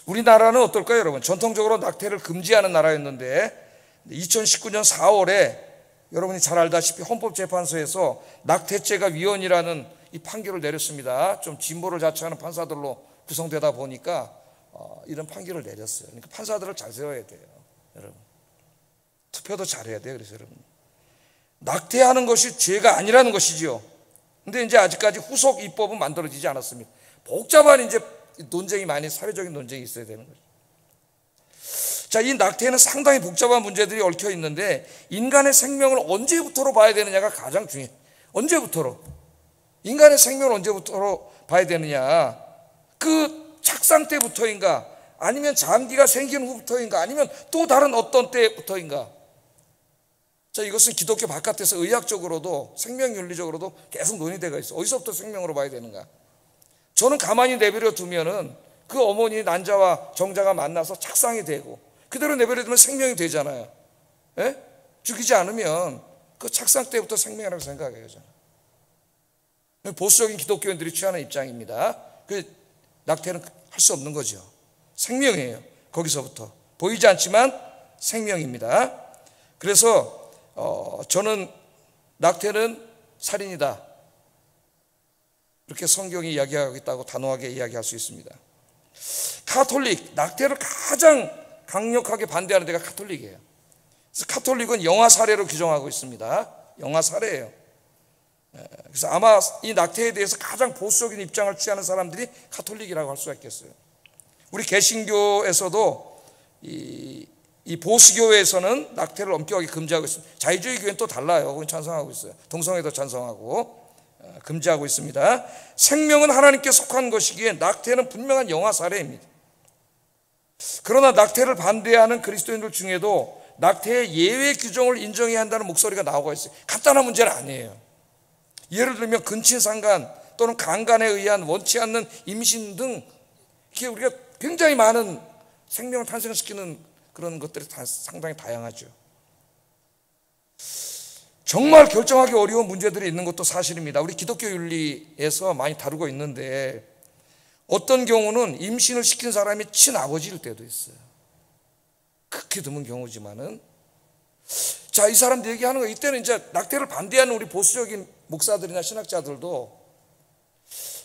우리나라는 어떨까요, 여러분? 전통적으로 낙태를 금지하는 나라였는데 2019년 4월에 여러분이 잘 알다시피 헌법재판소에서 낙태죄가 위헌이라는 이 판결을 내렸습니다. 좀 진보를 자처하는 판사들로 구성되다 보니까 이런 판결을 내렸어요. 그러니까 판사들을 잘 세워야 돼요, 여러분. 투표도 잘해야 돼요. 그래서 여러분, 낙태하는 것이 죄가 아니라는 것이지요. 근데 이제 아직까지 후속 입법은 만들어지지 않았습니다. 복잡한 이제 논쟁이 많이, 사회적인 논쟁이 있어야 되는 거죠. 자, 이 낙태에는 상당히 복잡한 문제들이 얽혀 있는데 인간의 생명을 언제부터로 봐야 되느냐가 가장 중요해요. 언제부터로? 인간의 생명을 언제부터로 봐야 되느냐? 그 착상 때부터인가? 아니면 장기가 생긴 후부터인가? 아니면 또 다른 어떤 때부터인가? 자, 이것은 기독교 바깥에서 의학적으로도 생명윤리적으로도 계속 논의되고 있어요. 어디서부터 생명으로 봐야 되는가? 저는 가만히 내버려 두면은 그 어머니 난자와 정자가 만나서 착상이 되고 그대로 내버려 두면 생명이 되잖아요. 예? 죽이지 않으면 그 착상 때부터 생명이라고 생각해요, 저는. 보수적인 기독교인들이 취하는 입장입니다. 그 낙태는 할 수 없는 거죠. 생명이에요. 거기서부터 보이지 않지만 생명입니다. 그래서 저는 낙태는 살인이다, 이렇게 성경이 이야기하고 있다고 단호하게 이야기할 수 있습니다. 카톨릭, 낙태를 가장 강력하게 반대하는 데가 카톨릭이에요. 그래서 카톨릭은 영아 살해로 규정하고 있습니다. 영아 살해예요. 그래서 아마 이 낙태에 대해서 가장 보수적인 입장을 취하는 사람들이 카톨릭이라고 할 수가 있겠어요. 우리 개신교에서도 이 보수교회에서는 낙태를 엄격하게 금지하고 있습니다. 자유주의 교회는 또 달라요. 그건 찬성하고 있어요. 동성애도 찬성하고 금지하고 있습니다. 생명은 하나님께 속한 것이기에 낙태는 분명한 영아 살해입니다. 그러나 낙태를 반대하는 그리스도인들 중에도 낙태의 예외 규정을 인정해야 한다는 목소리가 나오고 있어요. 간단한 문제는 아니에요. 예를 들면 근친상간 또는 강간에 의한 원치 않는 임신 등 이렇게 우리가 굉장히 많은 생명을 탄생시키는 그런 것들이 상당히 다양하죠. 정말 결정하기 어려운 문제들이 있는 것도 사실입니다. 우리 기독교 윤리에서 많이 다루고 있는데 어떤 경우는 임신을 시킨 사람이 친아버지일 때도 있어요. 극히 드문 경우지만은, 자, 이 사람들 얘기하는 거, 이때는 이제 낙태를 반대하는 우리 보수적인 목사들이나 신학자들도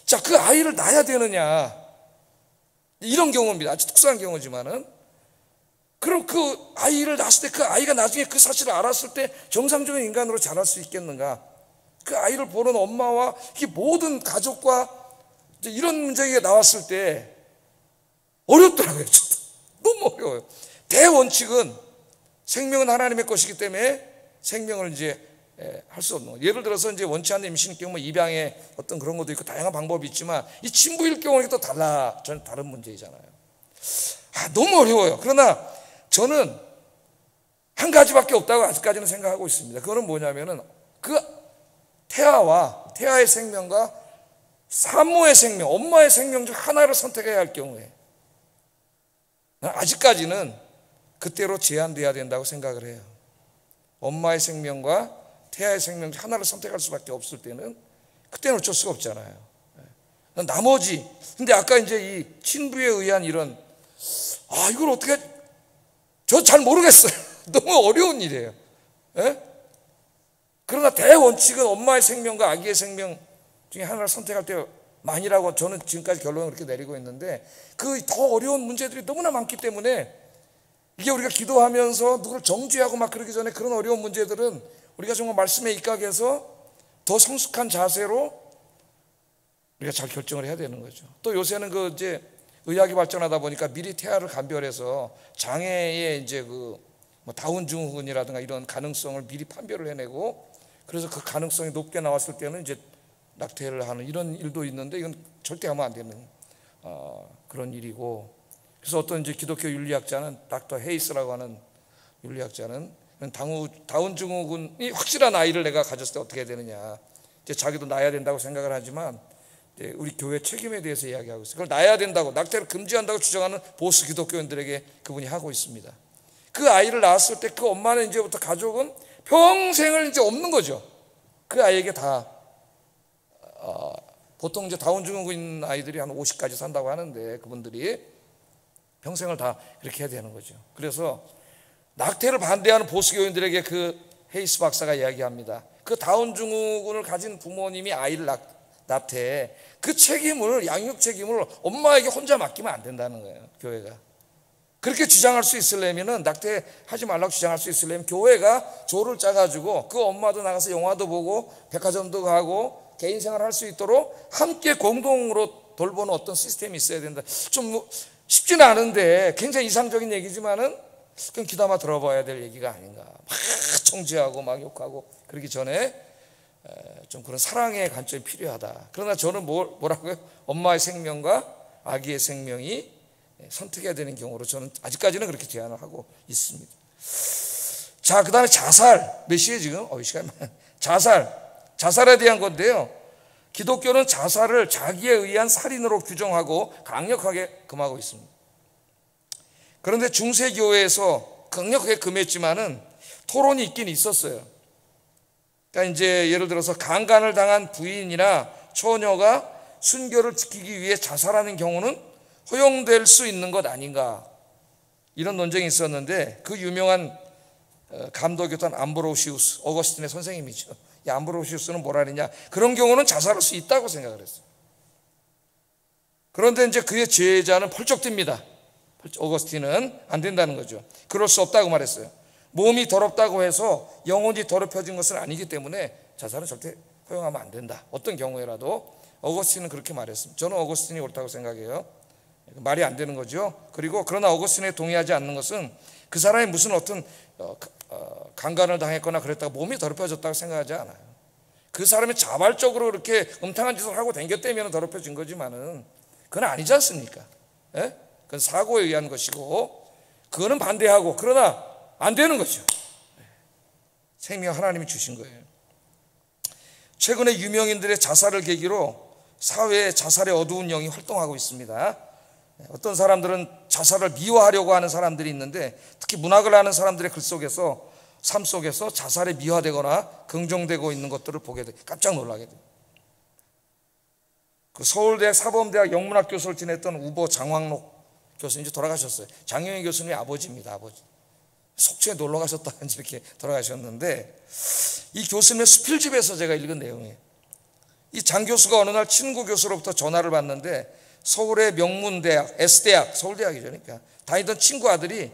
자, 그 아이를 낳아야 되느냐, 이런 경우입니다. 아주 특수한 경우지만은, 그럼 그 아이를 낳았을 때 그 아이가 나중에 그 사실을 알았을 때 정상적인 인간으로 자랄 수 있겠는가? 그 아이를 보는 엄마와 이 모든 가족과 이런 문제가 나왔을 때 어렵더라고요. 너무 어려워요. 대원칙은 생명은 하나님의 것이기 때문에 생명을 이제 할 수 없는 거예요. 예를 들어서 이제 원치 않는 임신일 경우 입양의 어떤 그런 것도 있고 다양한 방법이 있지만 이 친부일 경우는 또 전혀 다른 문제이잖아요. 너무 어려워요. 그러나 저는 한 가지밖에 없다고 아직까지는 생각하고 있습니다. 그거는 뭐냐면은 그 태아의 생명과 산모의 생명, 엄마의 생명 중 하나를 선택해야 할 경우에 아직까지는 그때로 제한돼야 된다고 생각을 해요. 엄마의 생명과 태아의 생명 중 하나를 선택할 수밖에 없을 때는 그때는 어쩔 수가 없잖아요. 나머지, 근데 아까 이제 이 친부에 의한 이런 이걸 어떻게, 저 잘 모르겠어요. 너무 어려운 일이에요. 그러나 대원칙은 엄마의 생명과 아기의 생명 중에 하나를 선택할 때 만이라고 저는 지금까지 결론을 그렇게 내리고 있는데, 그 더 어려운 문제들이 너무나 많기 때문에 이게 우리가 기도하면서 누구를 정죄하고 막 그러기 전에 그런 어려운 문제들은 우리가 정말 말씀에 입각해서 더 성숙한 자세로 우리가 잘 결정을 해야 되는 거죠. 또 요새는 그 이제 의학이 발전하다 보니까 미리 태아를 감별해서 장애의 이제 그 뭐 다운 증후군이라든가 이런 가능성을 미리 판별을 해내고, 그래서 그 가능성이 높게 나왔을 때는 이제 낙태를 하는 이런 일도 있는데, 이건 절대 하면 안 되는 그런 일이고, 그래서 어떤 이제 기독교 윤리학자는 닥터 헤이스라고 하는 윤리학자는 다운 증후군이 확실한 아이를 내가 가졌을 때 어떻게 해야 되느냐, 이제 자기도 낳아야 된다고 생각을 하지만 이제 우리 교회 책임에 대해서 이야기하고 있어요. 그걸 낳아야 된다고, 낙태를 금지한다고 주장하는 보수 기독교인들에게 그분이 하고 있습니다. 그 아이를 낳았을 때 그 엄마는 이제부터 가족은 평생을 이제 없는 거죠. 그 아이에게 다 보통 이제 다운 증후군 아이들이 한 50까지 산다고 하는데, 그분들이 평생을 다 그렇게 해야 되는 거죠. 그래서 낙태를 반대하는 보수 교인들에게 그 헤이스 박사가 이야기합니다. 그 다운 증후군을 가진 부모님이 아이를 낳되 그 책임을, 양육 책임을 엄마에게 혼자 맡기면 안 된다는 거예요, 교회가. 그렇게 주장할 수 있으려면은, 낙태하지 말라고 주장할 수 있으려면 교회가 조를 짜가지고 그 엄마도 나가서 영화도 보고 백화점도 가고 개인 생활을 할 수 있도록 함께 공동으로 돌보는 어떤 시스템이 있어야 된다. 좀 쉽지는 않은데 굉장히 이상적인 얘기지만은 그냥 귀담아 들어봐야 될 얘기가 아닌가. 막 정죄하고 막 욕하고 그러기 전에 좀 그런 사랑의 관점이 필요하다. 그러나 저는 뭐라고요? 엄마의 생명과 아기의 생명이 선택해야 되는 경우로 저는 아직까지는 그렇게 제안을 하고 있습니다. 자, 그 다음에 자살. 몇 시에 지금? 시간이 많아요. 자살에 대한 건데요, 기독교는 자살을 자기에 의한 살인으로 규정하고 강력하게 금하고 있습니다. 그런데 중세교회에서 강력하게 금했지만은 토론이 있긴 있었어요. 그러니까 이제 예를 들어서 강간을 당한 부인이나 처녀가 순교를 지키기 위해 자살하는 경우는 허용될 수 있는 것 아닌가, 이런 논쟁이 있었는데, 그 유명한 감독이었던 암브로시우스, 어거스틴의 선생님이죠. 이 암브로시우스는 뭐라 그러냐, 그런 경우는 자살할 수 있다고 생각을 했어요. 그런데 이제 그의 제자는 펄쩍 뜁니다. 어거스틴은 안 된다는 거죠. 그럴 수 없다고 말했어요. 몸이 더럽다고 해서 영혼이 더럽혀진 것은 아니기 때문에 자살은 절대 허용하면 안 된다. 어떤 경우에라도. 어거스틴은 그렇게 말했습니다. 저는 어거스틴이 옳다고 생각해요. 말이 안 되는 거죠. 그리고 그러나 어거스틴에 동의하지 않는 것은 그 사람이 무슨 어떤 강간을 당했거나 그랬다가 몸이 더럽혀졌다고 생각하지 않아요. 그 사람이 자발적으로 그렇게 음탕한 짓을 하고 댕겼다면 더럽혀진 거지만은 그건 아니지 않습니까? 예? 그건 사고에 의한 것이고, 그거는 반대하고, 그러나 안 되는 거죠. 생명 하나님이 주신 거예요. 최근에 유명인들의 자살을 계기로 사회에 자살의 어두운 영이 활동하고 있습니다. 어떤 사람들은 자살을 미화하려고 하는 사람들이 있는데, 특히 문학을 하는 사람들의 글 속에서, 삶 속에서 자살에 미화되거나 긍정되고 있는 것들을 보게 돼 깜짝 놀라게 돼요. 그 서울대 사범대학 영문학 교수를 지냈던 우보 장황록 교수님, 이제 돌아가셨어요. 장영희 교수님의 아버지입니다. 아버지. 속초에 놀러 가셨다 이렇게 돌아가셨는데, 이 교수님의 수필집에서 제가 읽은 내용이에요. 이 장 교수가 어느 날 친구 교수로부터 전화를 받는데, 서울의 명문대학, S대학, 서울대학이죠. 그러니까 다니던 친구 아들이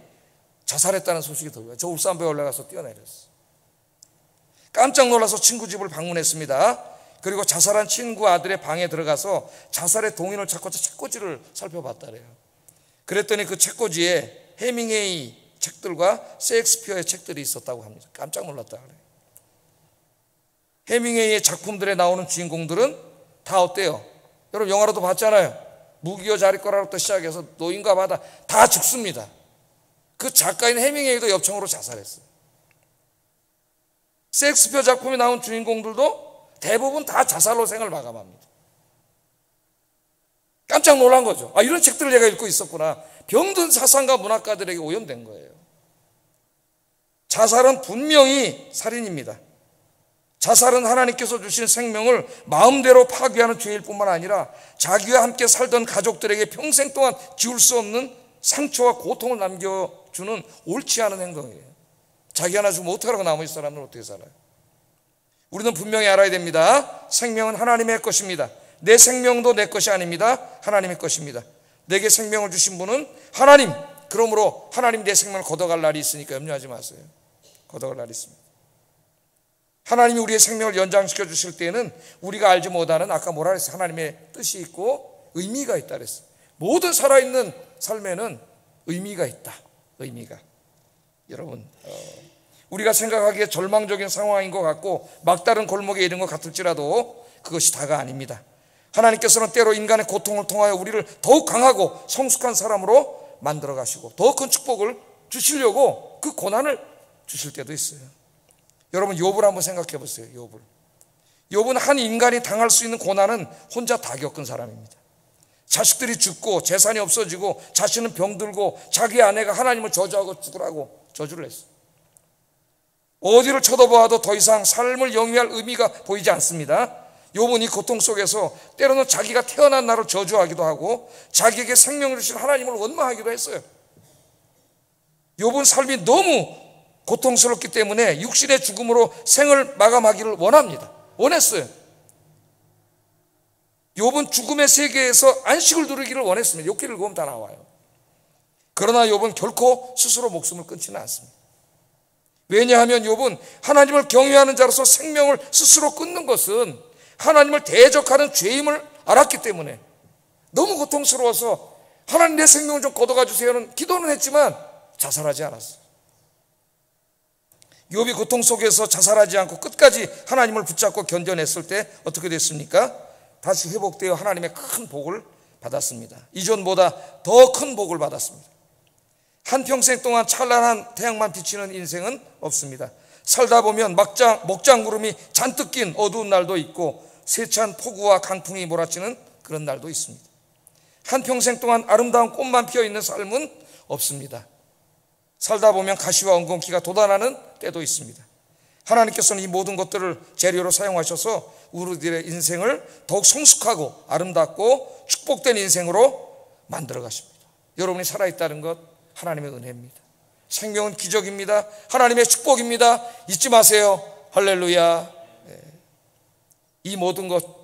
자살했다는 소식이 들려요. 저 울산부에 올라가서 뛰어내렸어요. 깜짝 놀라서 친구 집을 방문했습니다. 그리고 자살한 친구 아들의 방에 들어가서 자살의 동인을 찾고 책꽂이를 살펴봤다래요. 그랬더니 그 책꽂이에 해밍웨이 책들과 셰익스피어의 책들이 있었다고 합니다. 깜짝 놀랐다 그래요. 해밍웨이의 작품들에 나오는 주인공들은 다 어때요? 여러분 영화로도 봤잖아요. 무기여 자리거라부터 시작해서 노인과 바다 다 죽습니다. 그 작가인 해밍웨이도 엽청으로 자살했어요. 셰익스피어 작품에 나온 주인공들도 대부분 다 자살로 생을 마감합니다. 깜짝 놀란 거죠. 이런 책들을 내가 읽고 있었구나. 병든 사상가 문학가들에게 오염된 거예요. 자살은 분명히 살인입니다. 자살은 하나님께서 주신 생명을 마음대로 파괴하는 죄일 뿐만 아니라 자기와 함께 살던 가족들에게 평생 동안 지울 수 없는 상처와 고통을 남겨주는 옳지 않은 행동이에요. 자기 하나 죽으면 어떡하라고 나머지 사람은 어떻게 살아요? 우리는 분명히 알아야 됩니다. 생명은 하나님의 것입니다. 내 생명도 내 것이 아닙니다. 하나님의 것입니다. 내게 생명을 주신 분은 하나님. 그러므로 하나님 내 생명을 걷어갈 날이 있으니까 염려하지 마세요. 걷어갈 날이 있습니다. 하나님이 우리의 생명을 연장시켜 주실 때에는 우리가 알지 못하는, 아까 뭐라 그랬어요? 하나님의 뜻이 있고 의미가 있다 그랬어요. 모든 살아있는 삶에는 의미가 있다. 의미가. 여러분, 우리가 생각하기에 절망적인 상황인 것 같고 막다른 골목에 이른 것 같을지라도 그것이 다가 아닙니다. 하나님께서는 때로 인간의 고통을 통하여 우리를 더욱 강하고 성숙한 사람으로 만들어 가시고 더 큰 축복을 주시려고 그 고난을 주실 때도 있어요. 여러분, 욥을 한번 생각해 보세요. 욥은 한 인간이 당할 수 있는 고난은 혼자 다 겪은 사람입니다. 자식들이 죽고 재산이 없어지고 자신은 병들고 자기 아내가 하나님을 저주하고 죽으라고 저주를 했어요. 어디를 쳐다보아도 더 이상 삶을 영위할 의미가 보이지 않습니다. 욥은 이 고통 속에서 때로는 자기가 태어난 날을 저주하기도 하고 자기에게 생명을 주신 하나님을 원망하기도 했어요. 욥은 삶이 너무 고통스럽기 때문에 육신의 죽음으로 생을 마감하기를 원했어요. 욥은 죽음의 세계에서 안식을 누리기를 원했습니다. 욥기를 보면 다 나와요. 그러나 욥은 결코 스스로 목숨을 끊지는 않습니다. 왜냐하면 욥은 하나님을 경외하는 자로서 생명을 스스로 끊는 것은 하나님을 대적하는 죄임을 알았기 때문에 너무 고통스러워서 하나님 내 생명을 좀 걷어가 주세요는 기도는 했지만 자살하지 않았어요. 욥이 고통 속에서 자살하지 않고 끝까지 하나님을 붙잡고 견뎌냈을 때 어떻게 됐습니까? 다시 회복되어 하나님의 큰 복을 받았습니다. 이전보다 더 큰 복을 받았습니다. 한평생 동안 찬란한 태양만 비치는 인생은 없습니다. 살다 보면 먹장구름이 잔뜩 낀 어두운 날도 있고 세찬 폭우와 강풍이 몰아치는 그런 날도 있습니다. 한평생 동안 아름다운 꽃만 피어있는 삶은 없습니다. 살다 보면 가시와 엉겅퀴가 돋아나는 때도 있습니다. 하나님께서는 이 모든 것들을 재료로 사용하셔서 우리들의 인생을 더욱 성숙하고 아름답고 축복된 인생으로 만들어 가십니다. 여러분이 살아있다는 것 하나님의 은혜입니다. 생명은 기적입니다. 하나님의 축복입니다. 잊지 마세요. 할렐루야. 이 모든 것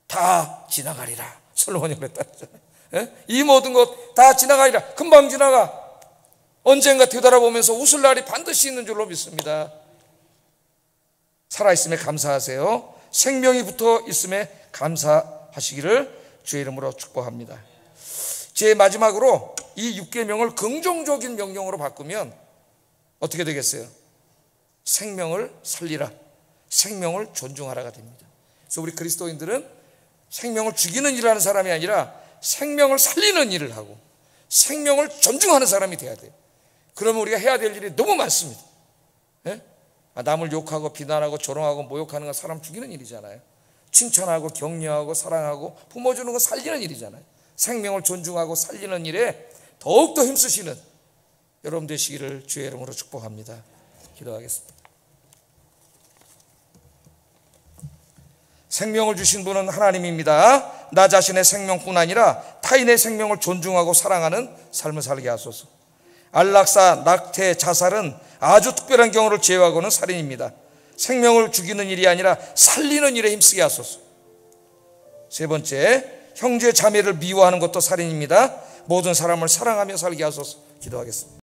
다 지나가리라. 솔로몬이 그랬다잖아요. 이 모든 것 다 지나가리라. 금방 지나가. 언젠가 되돌아보면서 웃을 날이 반드시 있는 줄로 믿습니다. 살아있음에 감사하세요. 생명이 붙어 있음에 감사하시기를 주의 이름으로 축복합니다. 제 마지막으로 이 6계명을 긍정적인 명령으로 바꾸면 어떻게 되겠어요? 생명을 살리라, 생명을 존중하라가 됩니다. 그래서 우리 그리스도인들은 생명을 죽이는 일을 하는 사람이 아니라 생명을 살리는 일을 하고 생명을 존중하는 사람이 돼야 돼요. 그러면 우리가 해야 될 일이 너무 많습니다. 남을 욕하고 비난하고 조롱하고 모욕하는 건 사람 죽이는 일이잖아요. 칭찬하고 격려하고 사랑하고 품어주는 건 살리는 일이잖아요. 생명을 존중하고 살리는 일에 더욱더 힘쓰시는 여러분 되시기를 주의 이름으로 축복합니다. 기도하겠습니다. 생명을 주신 분은 하나님입니다. 나 자신의 생명뿐 아니라 타인의 생명을 존중하고 사랑하는 삶을 살게 하소서. 안락사, 낙태, 자살은 아주 특별한 경우를 제외하고는 살인입니다. 생명을 죽이는 일이 아니라 살리는 일에 힘쓰게 하소서. 세 번째, 형제 자매를 미워하는 것도 살인입니다. 모든 사람을 사랑하며 살게 하소서. 기도하겠습니다.